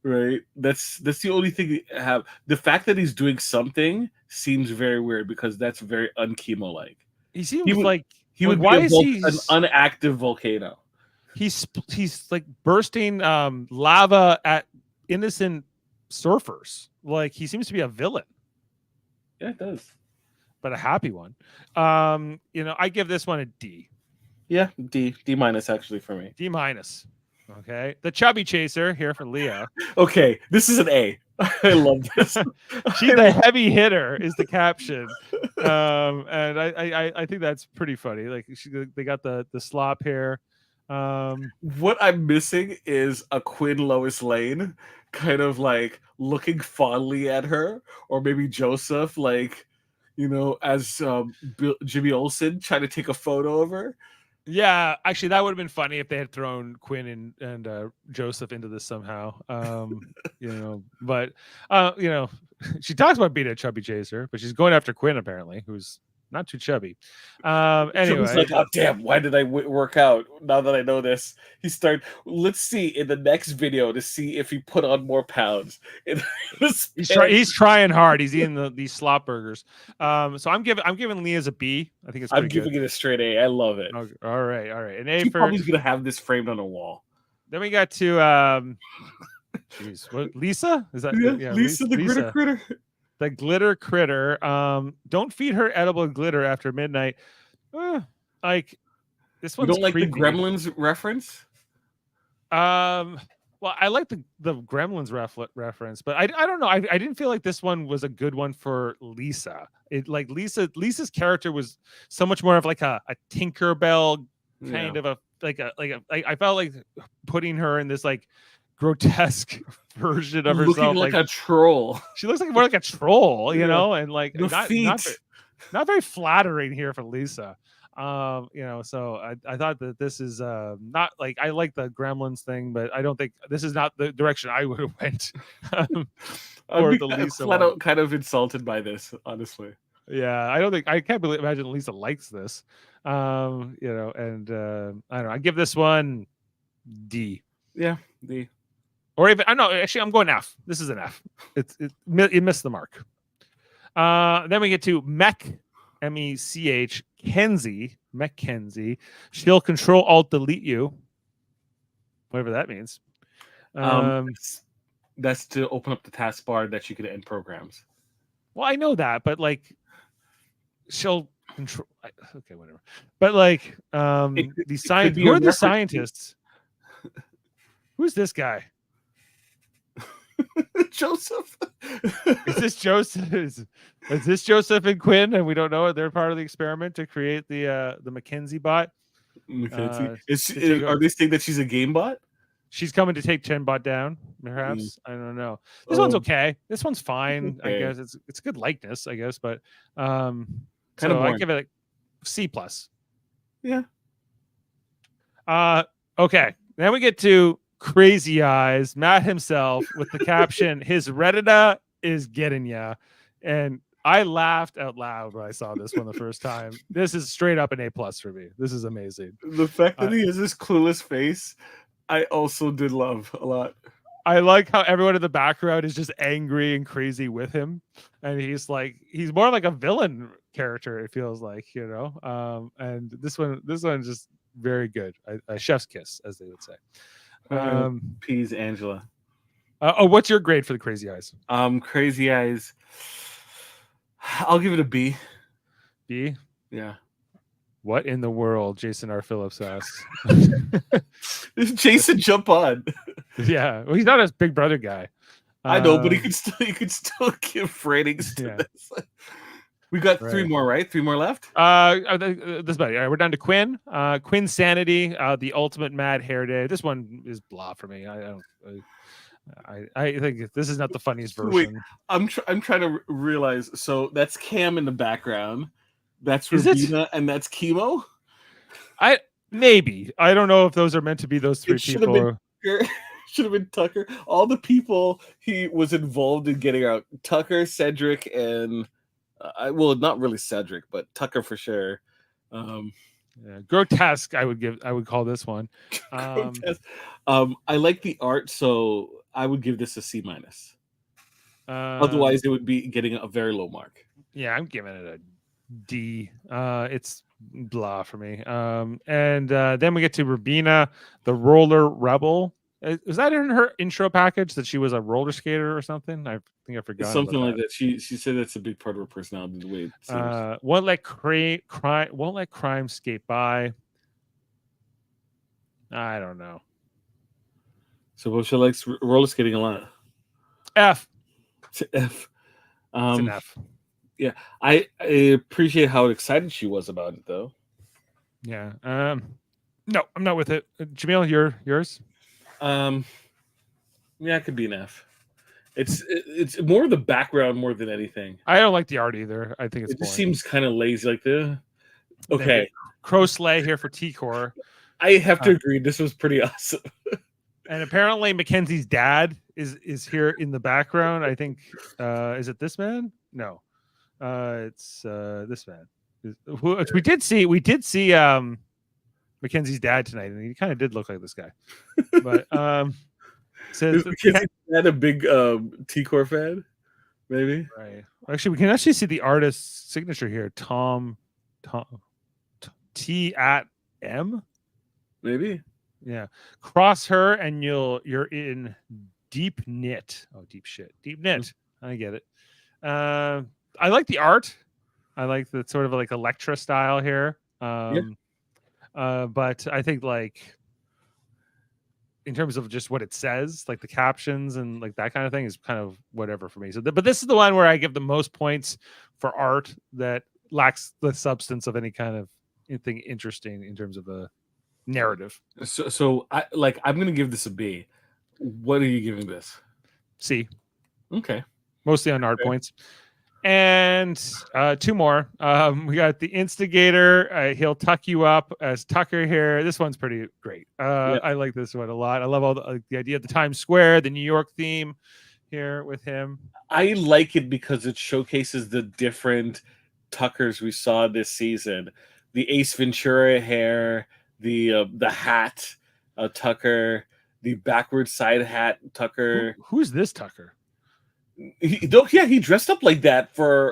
right? That's the only thing we have. The fact that he's doing something seems very weird because that's very unchemo like. He seems like he would why be is he an unactive volcano. He's like bursting lava at innocent surfers. Like he seems to be a villain. Yeah, it does. But a happy one. I give this one a D. Yeah, D minus actually for me. D minus. Okay. The chubby chaser here for Leah. Okay, this is an A. I love this. She's a heavy hitter is the caption. And I think that's pretty funny. Like they got the slop hair. What I'm missing is a Quinn Lois Lane kind of like looking fondly at her, or maybe Joseph, like, as Jimmy Olsen trying to take a photo of her. Yeah, actually, that would have been funny if they had thrown Quinn and Joseph into this somehow. But she talks about being a chubby chaser, but she's going after Quinn apparently, who's not too chubby. Anyway, was like, oh damn, why did I work out? Now that I know this, let's see in the next video to see if he put on more pounds. He's trying hard. He's eating these slop burgers. So I'm giving Leah's a B. I think I'm giving it a straight A. I love it. Okay. All right. An A She's for. Probably gonna have this framed on a wall. Then we got to Lisa? Is that Lisa the Glitter Critter? The glitter critter. Don't feed her edible glitter after midnight. Like this one's. You don't like creepy. the Gremlins reference? Well, I like the Gremlins reference, but I don't know. I didn't feel like this one was a good one for Lisa. Lisa's character was so much more of like a Tinkerbell kind of I felt like putting her in this like grotesque version of herself, looking like a troll. She looks like more like a troll, and like the feet. not very flattering here for Lisa. So I thought that this is not like I like the Gremlins thing, but I don't think this is not the direction I would have went I'd for be the Lisa flat one. out kind of insulted by this, honestly. Yeah, I can't imagine Lisa likes this. And I don't know. I give this one D. Yeah, Or even I know actually I'm going F. This is an F. It missed the mark. Then we get to Mech Kenzie. She'll control alt delete you. Whatever that means. That's to open up the taskbar that you can end programs. Well, I know that, but like she'll control okay, whatever. But like the science who are the scientists? Who's this guy? Joseph. Is this Joseph? Is this Joseph and Quinn? And we don't know it. They're part of the experiment to create the Mackenzie bot. Mackenzie. Are they saying that she's a game bot? She's coming to take Chenbot down, perhaps. I don't know. This one's okay. This one's fine. Okay. I guess it's a good likeness, I guess, but kind of I give it like C+. Yeah. Okay. Then we get to Crazy Eyes, Matt himself, with the caption, "His retina is getting ya." And I laughed out loud when I saw this one the first time. This is straight up an A+ for me. This is amazing. The fact that he has this clueless face, I also did love a lot. I like how everyone in the background is just angry and crazy with him. And he's more like a villain character, it feels like, and this one just very good. A chef's kiss, as they would say. Peas Angela. What's your grade for the Crazy Eyes? Crazy Eyes. I'll give it a B. B? Yeah. What in the world? Jason R. Phillips asks. Jason, jump on. Yeah. Well, he's not a Big Brother guy. I know, but he could still give ratings to this. We got 3 more, right? 3 more left. This about it. All right, we're down to Quinn. Quinn's Sanity, the ultimate mad hair day. This one is blah for me. I think this is not the funniest version. Wait, I'm trying to realize. So that's Cam in the background. That's Rubina, and that's Chemo. Maybe I don't know if those are meant to be those 3 people. Should have been Tucker. All the people he was involved in getting out: Tucker, Cedric, and not really Cedric, but Tucker for sure. Grotesque. I would call this one. I like the art, so I would give this a C-. Otherwise, it would be getting a very low mark. Yeah, I'm giving it a D. It's blah for me. And then we get to Rubina, the roller rebel. Was that in her intro package that she was a roller skater or something? I think I forgot. Something like that. She said that's a big part of her personality. The way it seems. Won't let crime skate by. I don't know. So she likes roller skating a lot. F. It's an F. It's an F. Yeah, I appreciate how excited she was about it, though. Yeah. No, I'm not with it. Jaemeel, yours. Yeah, it could be an F. It's more the background more than anything. I don't like the art either. I think it just seems kind of lazy. Like okay, Crow Slay here for T-Core. I have to agree. This was pretty awesome. And apparently Mackenzie's dad is here in the background. I think is it this man? No. It's this man. We did see Mackenzie's dad tonight, and he kind of did look like this guy. But is Mackenzie dad a big T-Core fan? Maybe. Right. Actually, we can actually see the artist's signature here. Tom T at M. Maybe. Yeah. Cross her and you're in deep knit. Oh, deep shit. Deep knit. I get it. I like the art. I like the sort of like Electra style here. But I think like in terms of just what it says, like the captions and like that kind of thing is kind of whatever for me. So, but this is the one where I give the most points for art that lacks the substance of any kind of anything interesting in terms of a narrative. So I'm gonna give this a B. What are you giving this? C. Okay. Mostly on art points. And two more. We got the instigator. He'll tuck you up as Tucker here. This one's pretty great. I like this one a lot. I love all the idea of the Times Square, the New York theme here with him. I like it because it showcases the different Tuckers we saw this season. The Ace Ventura hair, the hat Tucker, the backward side hat Tucker. Who's this Tucker? He dressed up like that for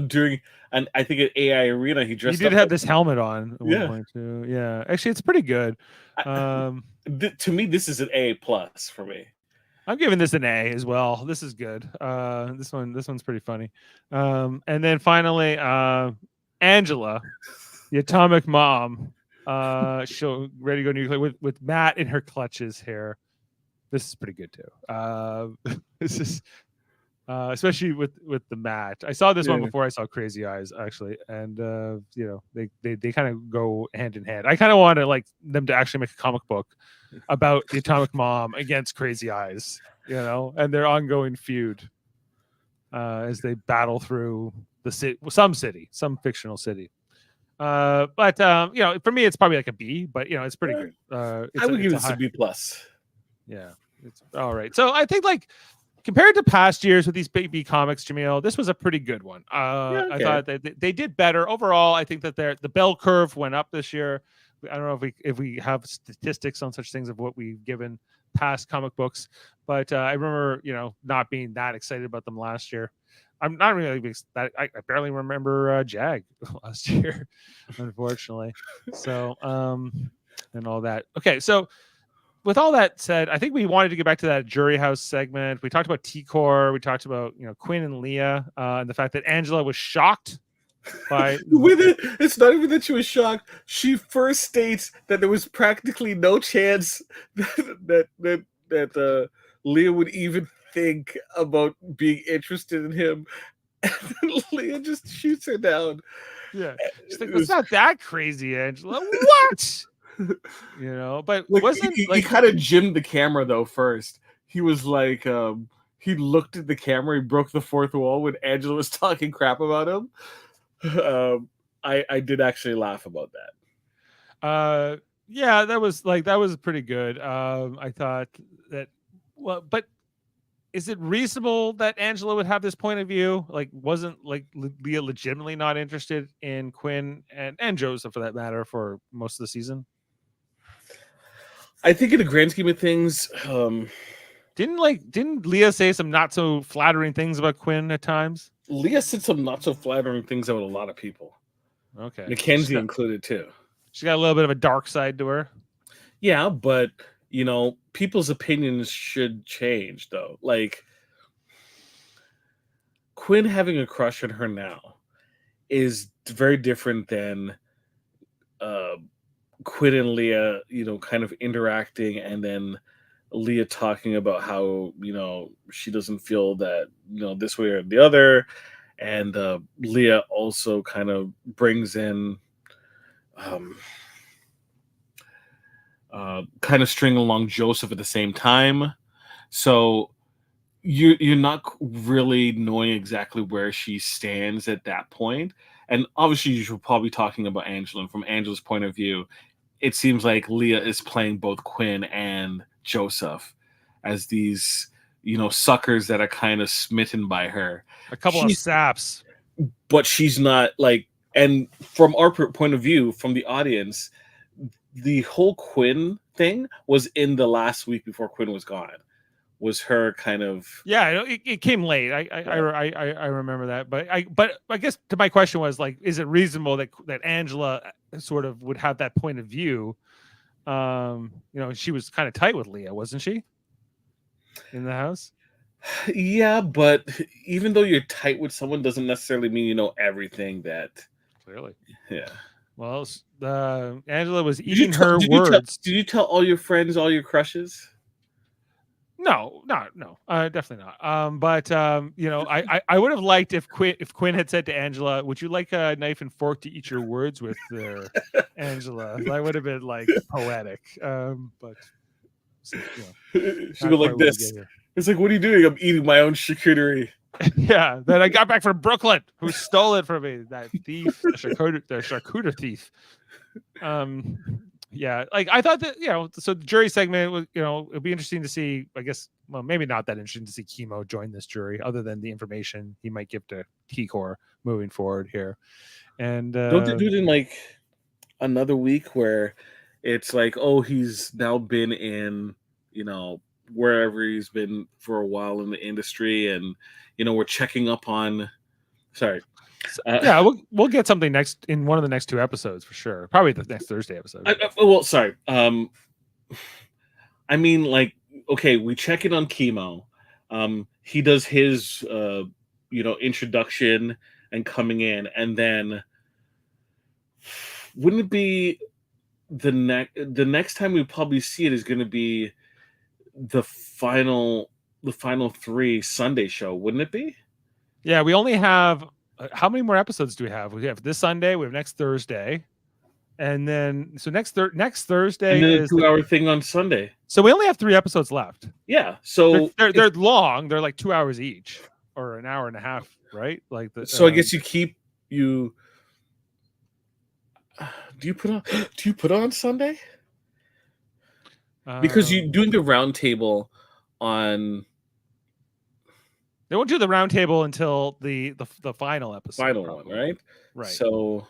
during, and I think at AI Arena he dressed. He did up have like this helmet on. At Yeah. one point too. Yeah. Actually, it's pretty good. To me, this is an A plus for me. I'm giving this an A as well. This is good. This one's pretty funny. And then finally, Angela, the atomic mom. She'll ready to go nuclear with Matt in her clutches here. This is pretty good too. This is especially with the Matt. I saw this one before I saw Crazy Eyes actually, and they kind of go hand in hand. I kind of want to like them to actually make a comic book about the atomic mom against Crazy Eyes, and their ongoing feud as they battle through the city, some fictional city. But for me, it's probably like a B, but it's pretty good. I would give this a B plus. Yeah, it's all right. So I think like compared to past years with these big B comics, Jaemeel, this was a pretty good one. I thought that they did better overall. I think that the bell curve went up this year. I don't know if we have statistics on such things of what we've given past comic books, but I remember not being that excited about them last year. I'm not really that. I barely remember Jag last year, unfortunately. So and all that. Okay, so with all that said, I think we wanted to get back to that jury house segment. We talked about T-Core. We talked about Quinn and Leah, and the fact that Angela was shocked by with it. It's not even that she was shocked. She first states that there was practically no chance that Leah would even think about being interested in him. And then Leah just shoots her down. Yeah, she's like, "It's not that crazy, Angela." What? But wasn't he kind of jimmed the camera though first. He was like he looked at the camera, he broke the fourth wall when Angela was talking crap about him. I did actually laugh about that. Yeah, that was pretty good. I thought that but is it reasonable that Angela would have this point of view? Like, wasn't like Leah legitimately not interested in Quinn and Joseph for that matter for most of the season? I think in the grand scheme of things, didn't Leah say some not so flattering things about Quinn at times? Leah said some not so flattering things about a lot of people. Okay, Mackenzie included too. She got a little bit of a dark side to her. Yeah, but people's opinions should change though. Like Quinn having a crush on her now is very different than Quinn and Leah, kind of interacting, and then Leah talking about how she doesn't feel that this way or the other, and Leah also kind of brings in kind of string along Joseph at the same time, so you're not really knowing exactly where she stands at that point. And obviously you're probably talking about Angela, and from Angela's point of view, it seems like Leah is playing both Quinn and Joseph as these suckers that are kind of smitten by her, a couple of saps, but she's not like. And from our point of view, from the audience, the whole Quinn thing was in the last week before Quinn was gone. Was her kind of it came late. I remember that, but I guess to my question was like, is it reasonable that Angela sort of would have that point of view? She was kind of tight with Leah, wasn't she? In the house. Yeah, but even though you're tight with someone doesn't necessarily mean you know everything. That clearly, yeah. Well, Angela was eating her words. Did you tell all your friends all your crushes? No, definitely not. But I would have liked if Quinn had said to Angela, "Would you like a knife and fork to eat your words with?" There, Angela, that would have been like poetic. But she go like this. It's like, what are you doing? I'm eating my own charcuterie. Yeah, that I got back from Brooklyn. Who stole it from me? That thief, the charcuterie thief. Yeah, like I thought that so the jury segment was it'd be interesting to see. I guess maybe not that interesting to see Chemo join this jury, other than the information he might give to T-Core moving forward here. And don't they do it in like another week where it's like, oh, he's now been in wherever he's been for a while in the industry, and we're checking up on. Sorry. Yeah, we'll get something next in one of the next 2 episodes for sure. Probably the next Thursday episode. Well, sorry. I mean, like, okay, we check in on Chemo. He does his, introduction and coming in, and then wouldn't it be the next time we probably see it is going to be the final 3 Sunday show, wouldn't it be? Yeah, we only have how many more episodes do we have? We have this Sunday, we have next Thursday, and then so next Thursday and then is a 2-hour thing on Sunday. So we only have 3 episodes left. Yeah, so they're long. They're like 2 hours each, or an hour and a half, right? Like so I guess you do you put on Sunday? Because you're doing the round table on. They won't do the round table until the final episode. Final probably. one, right? Right. So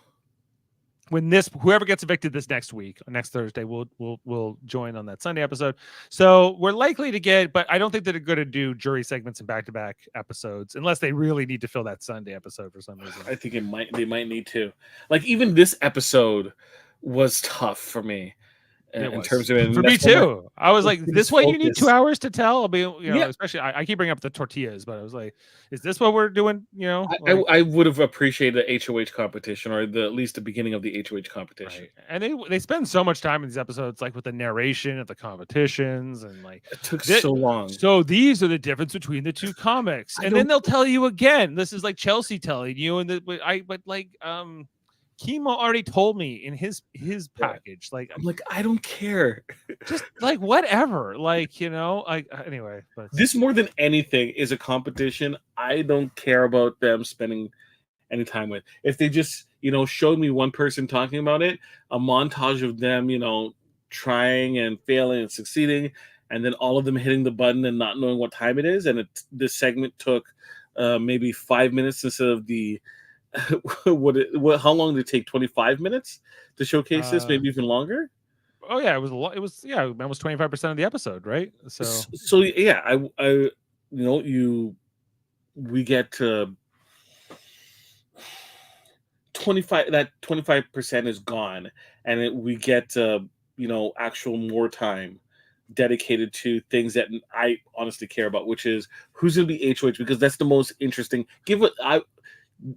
when whoever gets evicted this next week, next Thursday, we'll join on that Sunday episode. So we're likely to get, but I don't think that they're going to do jury segments in back-to-back episodes unless they really need to fill that Sunday episode for some reason. I think they might need to. Like even this episode was tough for me. In terms of for me too. I was like, this way you need 2 hours to tell. I'll be, especially I keep bringing up the tortillas, but I was like, is this what we're doing? I would have appreciated the HOH competition, or at least the beginning of the HOH competition. Right. And they spend so much time in these episodes, like with the narration of the competitions, and like it took so long. So these are the difference between the 2 comics, and then they'll tell you again. This is like Chelsea telling you, and Chemo already told me in his package. Like I'm like, I don't care. Just like whatever. Like, anyway. But this more than anything is a competition I don't care about them spending any time with. If they just, showed me one person talking about it, a montage of them, trying and failing and succeeding, and then all of them hitting the button and not knowing what time it is, and this segment took maybe 5 minutes instead of the how long did it take? 25 minutes to showcase this? Maybe even longer. Oh yeah, it was almost 25% of the episode, right? So yeah, we get to 25. That 25% is gone, and we get actual more time dedicated to things that I honestly care about, which is who's going to be HOH, because that's the most interesting.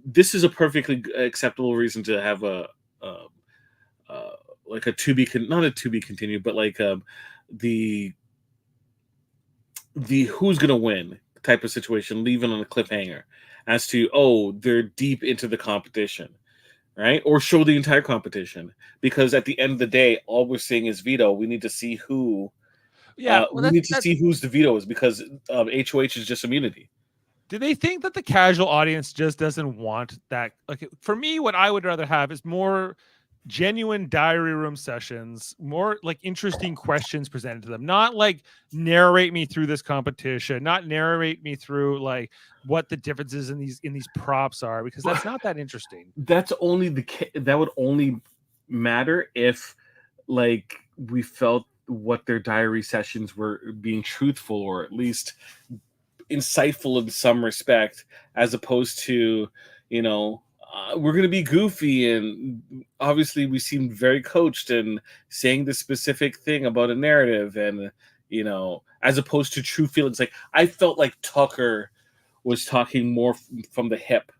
This is a perfectly acceptable reason to have like a not a to be continued, but like the who's gonna win type of situation, leaving on a cliffhanger as to they're deep into the competition, right? Or show the entire competition, because at the end of the day, all we're seeing is veto. We need to see who. Yeah, we need to see who's the veto is, because HOH is just immunity. Do they think that the casual audience just doesn't want that? Like, for me, what I would rather have is more genuine diary room sessions, more like interesting questions presented to them, not like narrate me through this competition, not narrate me through like what the differences in these props are, because that's not that interesting. That would only matter if like we felt what their diary sessions were being truthful, or at least insightful in some respect, as opposed to we're going to be goofy, and obviously we seem very coached and saying the specific thing about a narrative, and as opposed to true feelings. Like I felt like Tucker was talking more from the hip.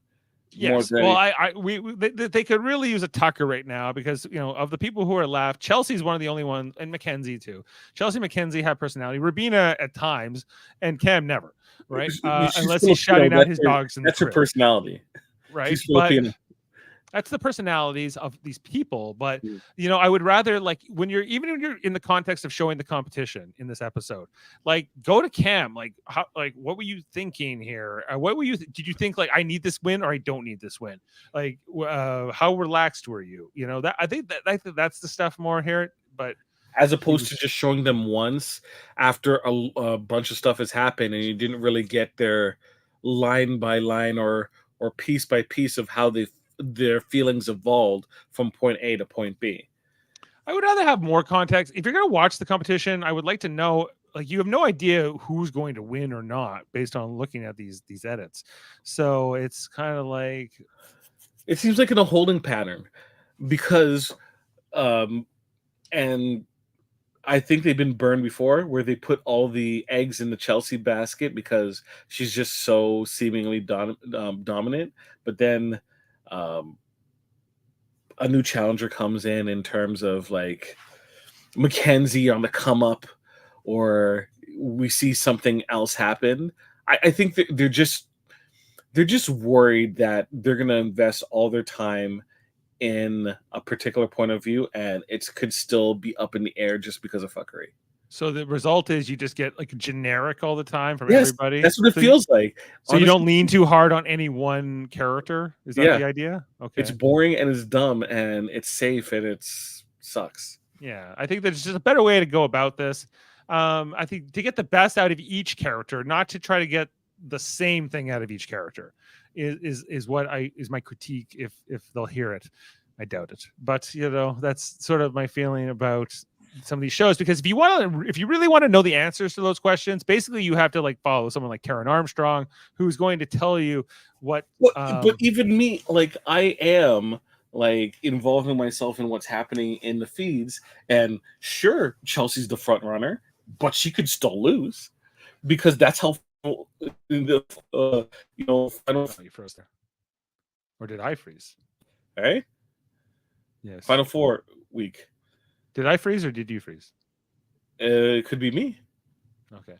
Yes, well, they could really use a Tucker right now, because of the people who are left, Chelsea's one of the only ones, and Mackenzie too. Chelsea and Mackenzie have personality. Rabina at times, and Cam never. Right, unless he's shouting out his dogs. That's her personality, right? But That's the personalities of these people. But Mm. I would rather, like, when you're in the context of showing the competition in this episode, like, go to Cam, like, what were you thinking here? What were you did you think, like, I need this win or I don't need this win? Like, how relaxed were you? That I think that's the stuff more here. But As opposed to just showing them once after a bunch of stuff has happened and you didn't really get their line by line or piece by piece of how their feelings evolved from point A to point B. I would rather have more context. If you're going to watch the competition, I would like to know, like, you have no idea who's going to win or not based on looking at these edits. So it's kind of like, it seems like in a holding pattern because and I think they've been burned before where they put all the eggs in the Chelsea basket because she's just so seemingly dominant. But then a new challenger comes in terms of like Mackenzie on the come up, or we see something else happen. I think that they're just worried that they're going to invest all their time in a particular point of view and it could still be up in the air just because of fuckery. so the result is you just get like generic all the time from Yes, everybody. that's what it feels like. So you don't lean too hard on any one character. Is that the idea? Okay. It's boring and it's dumb and it's safe and it sucks. Yeah, I think there's just a better way to go about this. I think to get the best out of each character, not to try to get the same thing out of each character, is my critique. If they'll hear it, I doubt it. But that's sort of my feeling about some of these shows, because if you really want to know the answers to those questions, basically you have to like follow someone like Karen Armstrong, who's going to tell you what. But even me, like, I am like involving myself in what's happening in the feeds, and sure, Chelsea's the front runner, but she could still lose because that's how the final. You froze there, or did I freeze? Right? Yes. Final Four week. Did I freeze or did you freeze? It could be me. Okay.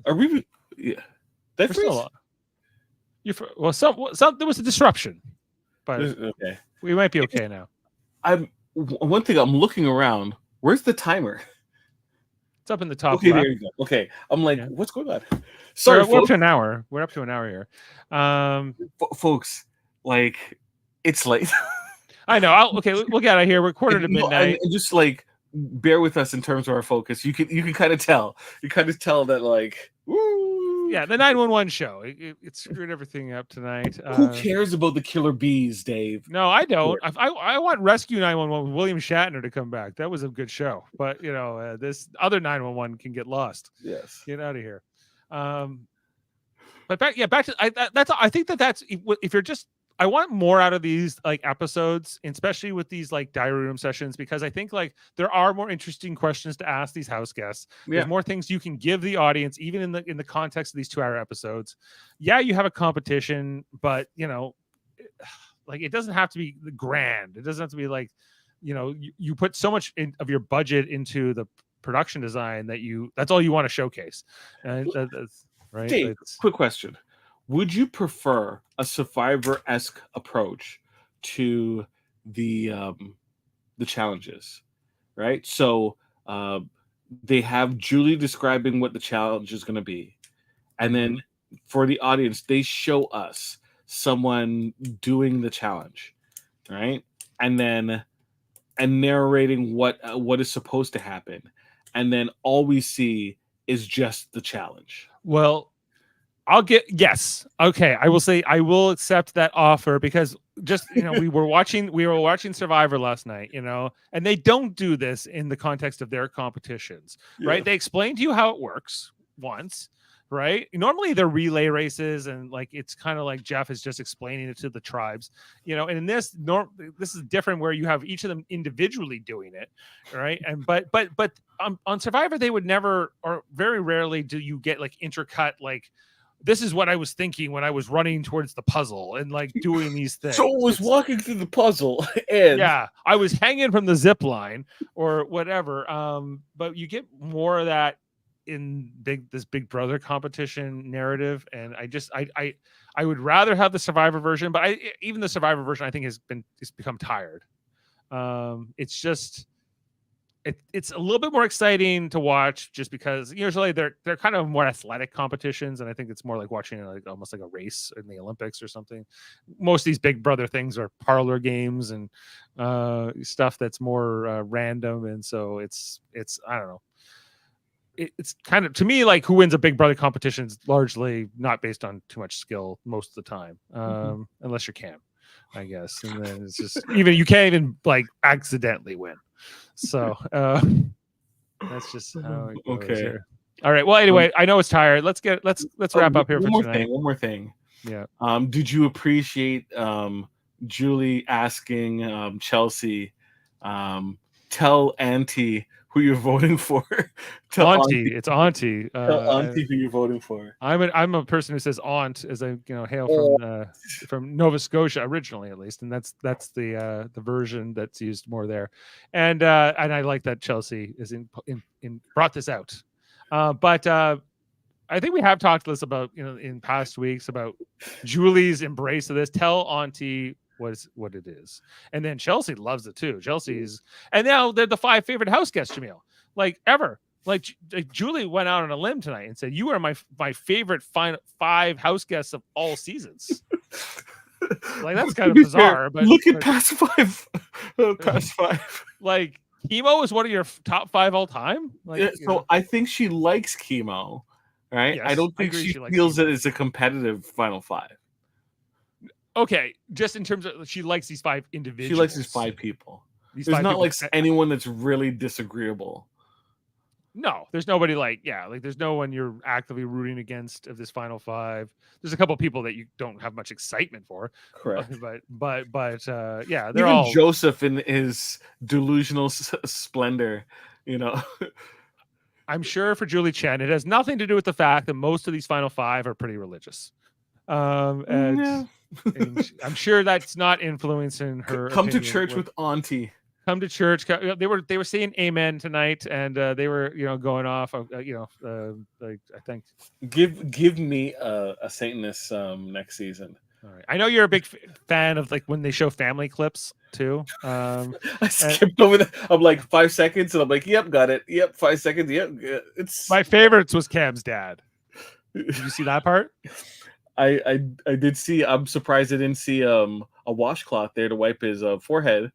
Are we? Yeah. That freeze. Well, there was a disruption, but okay. We might be okay now. One thing. I'm looking around. Where's the timer? It's up in the top. Okay, left. there you go. Okay, I'm like, what's going on? Sorry, we're up to an hour. We're up to an hour here, folks. Like, it's late. I know. We'll get out of here. We're quarter to midnight. And just like bear with us in terms of our focus. You can kind of tell. You kind of tell that like, woo. Yeah, the 911 show. It screwed everything up tonight. Who cares about the killer bees, Dave? No, I don't. I want Rescue 911 with William Shatner to come back. That was a good show. But this other 911 can get lost. Yes, get out of here. But back to I think that's if you're just. I want more out of these like episodes, especially with these like diary room sessions, because I think like there are more interesting questions to ask these house guests. There's more things you can give the audience, even in the context of these 2-hour episodes. Yeah, you have a competition, but like it doesn't have to be grand. It doesn't have to be like, you put so much of your budget into the production design that's all you want to showcase. And that's right. Dave, quick question. Would you prefer a Survivor-esque approach to the challenges, right? So they have Julie describing what the challenge is going to be, and then for the audience, they show us someone doing the challenge, right? And narrating what is supposed to happen, and then all we see is just the challenge. Well, yes. Okay. I will say I will accept that offer because just, we were watching Survivor last night, and they don't do this in the context of their competitions, right? They explain to you how it works once, right? Normally they're relay races and like, it's kind of like Jeff is just explaining it to the tribes, and in this is different where you have each of them individually doing it. Right. And, but on Survivor, they would never, or very rarely do you get like intercut, like, this is what I was thinking when I was running towards the puzzle and like doing these things. So it was walking through the puzzle and I was hanging from the zip line or whatever. But you get more of that in this Big Brother competition narrative, and I would rather have the Survivor version, but even the Survivor version I think has become tired. It's just it's a little bit more exciting to watch just because usually they're kind of more athletic competitions, and I think it's more like watching like almost like a race in the Olympics or something. Most of these Big Brother things are parlor games and stuff that's more random, and so it's I don't know. It's kind of, to me, like who wins a Big Brother competition is largely not based on too much skill most of the time, unless you're Cam, I guess, and then it's just even you can't even like accidentally win. So that's just how it goes here. All right. Well, anyway, I know it's tired. Let's wrap up here for tonight. One more thing. Yeah. Did you appreciate Julie asking Chelsea, tell Auntie who you're voting for? Tell It's Auntie. Tell Auntie who you're voting for. I'm a person who says aunt, as I hail from Nova Scotia originally, at least, and that's the version that's used more there, and I like that Chelsea is in brought this out, but I think we have talked to this about in past weeks about Julie's embrace of this. Tell Auntie what it is, and then Chelsea loves it too. Chelsea's, and now they're the 5 favorite house guests, Jaemeel, like ever. Like Julie went out on a limb tonight and said, "You are my favorite 5 house guests of all seasons." Like that's kind of bizarre, but look at past 5. Past 5. Like Chemo is one of your top 5 all time. Like, so I think she likes Chemo, right? Yes, I don't think she feels it as a competitive final 5. Okay, just in terms of she likes these 5 individuals. She likes these 5 people. There's not like anyone that's really disagreeable. No, there's nobody like there's no one you're actively rooting against of this final 5. There's a couple of people that you don't have much excitement for. Correct. But they're even all Joseph in his delusional splendor, I'm sure for Julie Chen, it has nothing to do with the fact that most of these final 5 are pretty religious. And I'm sure that's not influencing her. Come to church with Auntie. Come to church. They were saying amen tonight, and they were going off. Like I think give me a Satanist next season. All right. I know you're a big fan of like when they show family clips too. I skipped over that. I'm like 5 seconds, and I'm like, yep, got it. Yep, 5 seconds. Yep, it's my favorites was Cam's dad. Did you see that part? I did see. I'm surprised I didn't see a washcloth there to wipe his forehead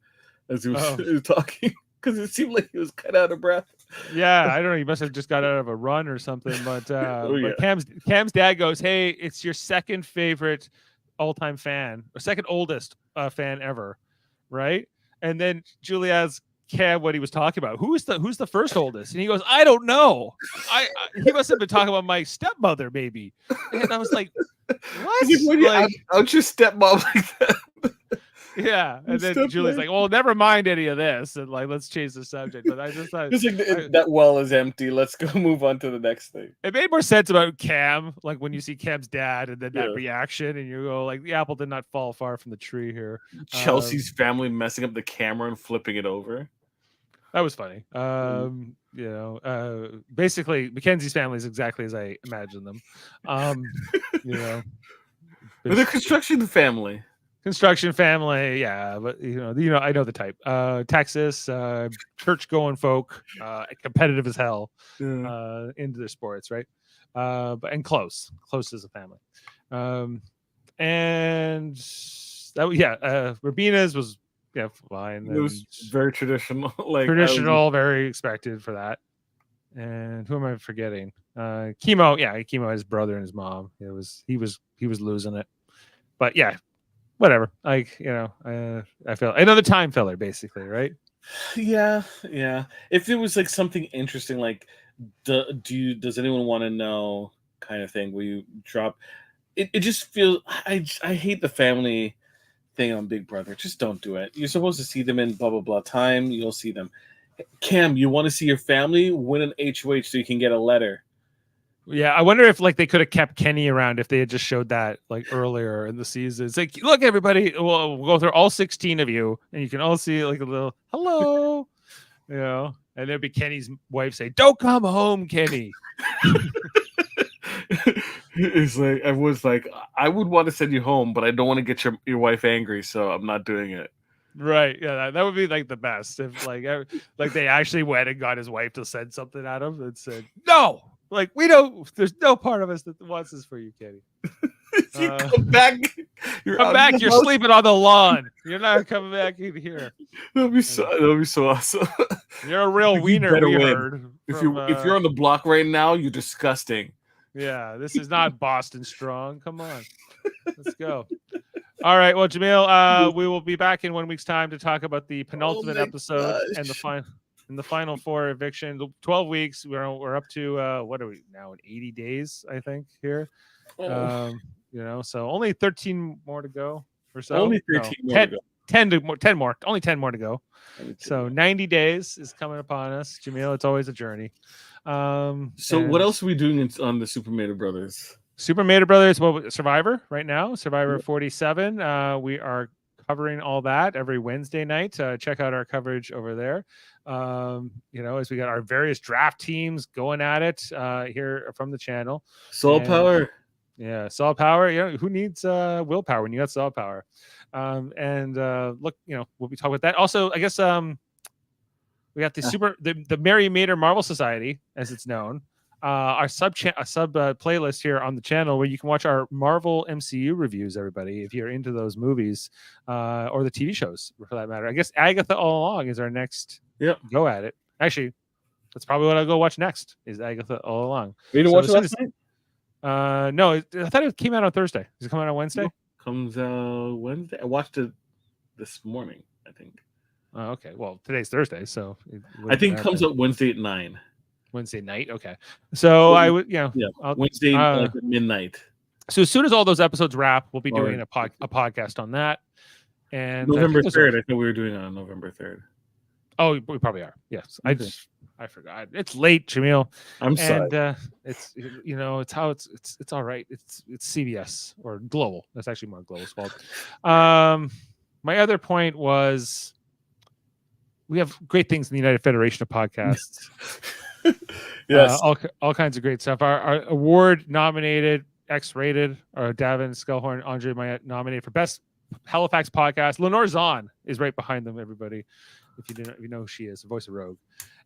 as he was talking, because it seemed like he was kind of out of breath. Yeah, I don't know. He must have just got out of a run or something. But, but Cam's dad goes, "Hey, it's your second favorite all-time fan, or second oldest fan ever, right?" And then Julie asks Cam what he was talking about. Who's the first oldest? And he goes, "I don't know. He must have been talking about my stepmother, maybe." And I was like, "What? Like, out your stepmom like that?" Yeah, and then Julie's like, "Well, never mind any of this, and like, let's change the subject." But I just thought that well is empty. Let's go move on to the next thing. It made more sense about Cam, like when you see Cam's dad, and then that reaction, and you go, like, the apple did not fall far from the tree here. Chelsea's family messing up the camera and flipping it over. That was funny. Basically, Mackenzie's family is exactly as I imagined them. The construction family. Construction family, yeah, but I know the type. Texas, church-going folk, competitive as hell, into their sports, right? And close as a family. And that, Rabina's was fine. It was very traditional, very expected for that. And who am I forgetting? Chemo, his brother and his mom. He was losing it, but yeah. Whatever, I feel another time filler, basically, right? Yeah. If it was like something interesting, like does anyone want to know kind of thing, where you drop it just feels. I hate the family thing on Big Brother. Just don't do it. You're supposed to see them in blah blah blah time. You'll see them. Cam, you want to see your family? Win an HOH so you can get a letter. Yeah, I wonder if like they could have kept Kenny around if they had just showed that like earlier in the season. It's like, look, everybody, we'll go through all 16 of you, and you can all see like a little hello. You know, and there'd be Kenny's wife say, "Don't come home, Kenny." It's like everyone's like, I would want to send you home, but I don't want to get your wife angry, so I'm not doing it. Right. Yeah, that would be like the best if like they actually went and got his wife to send something at him and said, "No, like we don't. There's no part of us that wants this for you, Kenny. You come back. Come back. You're sleeping on the lawn. You're not coming back in here. That'll be so awesome. You're a real wiener. We heard. If you're on the block right now, you're disgusting. Yeah, this is not Boston Strong. Come on, let's go. All right, well, Jaemeel, we will be back in 1 week's time to talk about the penultimate episode and the final 4 eviction. 12 weeks. We're up to what are we now in 80 days? I think here. You know, so only 13 more to go or so. Only 13 more to go. 10 more. Only 10 more to go. So 90 days is coming upon us, Jaemeel. It's always a journey. So what else are we doing on the Super Mario Brothers? Super Mario Brothers, well, Survivor right now, Survivor 47. We are covering all that every Wednesday night. Check out our coverage over there. You know, as we got our various draft teams going at it here from the channel. Soul Power. Yeah, Saw Power. You know, who needs willpower when you got Saw Power? Look, you know, we'll be talking about that. Also, I guess we got the Mary Mater Marvel Society, as it's known. Our sub playlist here on the channel where you can watch our Marvel MCU reviews, everybody, if you're into those movies or the TV shows for that matter. I guess Agatha All Along is our next go at it. Actually, that's probably what I'll go watch next is Agatha All Along. You didn't watch it last night? No, I thought it came out on Thursday. Is it coming out on Wednesday? Comes out Wednesday. I watched it this morning, I think. Oh, okay. Well, today's Thursday, so I think it comes out Wednesday at 9. Wednesday night. Okay. So I would, Wednesday like at midnight. So as soon as all those episodes wrap, we'll be doing a podcast on that. And November 3rd. I thought we were doing it on November 3rd. Oh, we probably are. Yes. Okay. I forgot. It's late, Jaemeel. I'm sorry. And it's it's all right. It's CBS or Global. That's actually more Global's fault. My other point was we have great things in the United Federation of Podcasts. Yes. All kinds of great stuff. Our award nominated, X-rated, or Davin Skelhorn, Andre Mayette nominated for Best Halifax Podcast. Lenore Zahn is right behind them, everybody. If you know who she is, the voice of Rogue.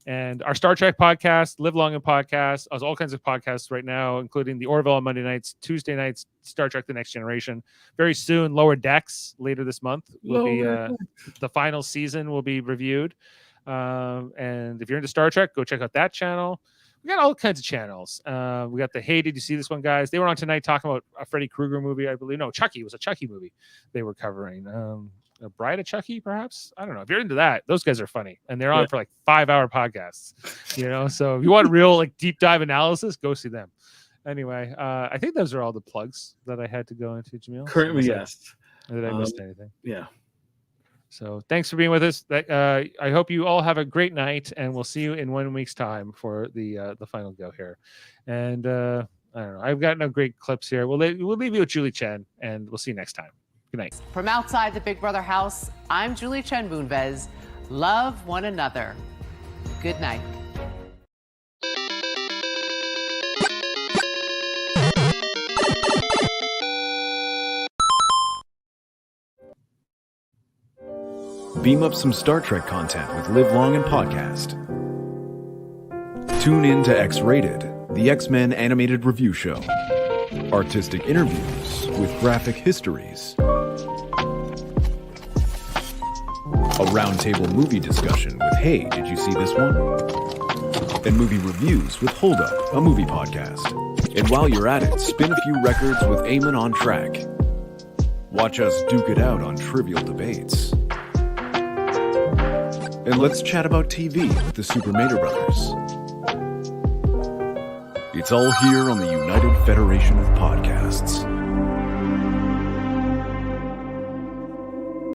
And our Star Trek podcast, Live Long and Podcast, all kinds of podcasts right now, including the Orville on Monday nights, Tuesday nights, Star Trek The Next Generation. Very soon, Lower Decks later this month will be the final season will be reviewed. And if you're into Star Trek, go check out that channel. We got all kinds of channels. We got the Hey, Did You See This One, guys? They were on tonight talking about a Freddy Krueger movie, I believe. No, Chucky. It was a Chucky movie they were covering. A Bride of Chucky, perhaps? I don't know. If you're into that, those guys are funny. And they're on for like 5-hour podcasts. You know, so if you want real like deep dive analysis, go see them. Anyway, I think those are all the plugs that I had to go into, Jaemeel. Currently, yes. Did I miss anything? Yeah. So thanks for being with us. I hope you all have a great night, and we'll see you in 1 week's time for the final go here. And I don't know. I've got no great clips here. We'll leave you with Julie Chen, and we'll see you next time. Good night. From outside the Big Brother house, I'm Julie Chen Moonves. Love one another. Good night. Beam up some Star Trek content with Live Long and Podcast. Tune in to X-Rated, the X-Men animated review show. Artistic interviews with graphic histories. A roundtable movie discussion with Hey, Did You See This One? And movie reviews with Hold Up, a movie podcast. And while you're at it, spin a few records with Eamon on Track. Watch us duke it out on trivial debates. And let's chat about TV with the Super Mater Brothers. It's all here on the United Federation of Podcasts.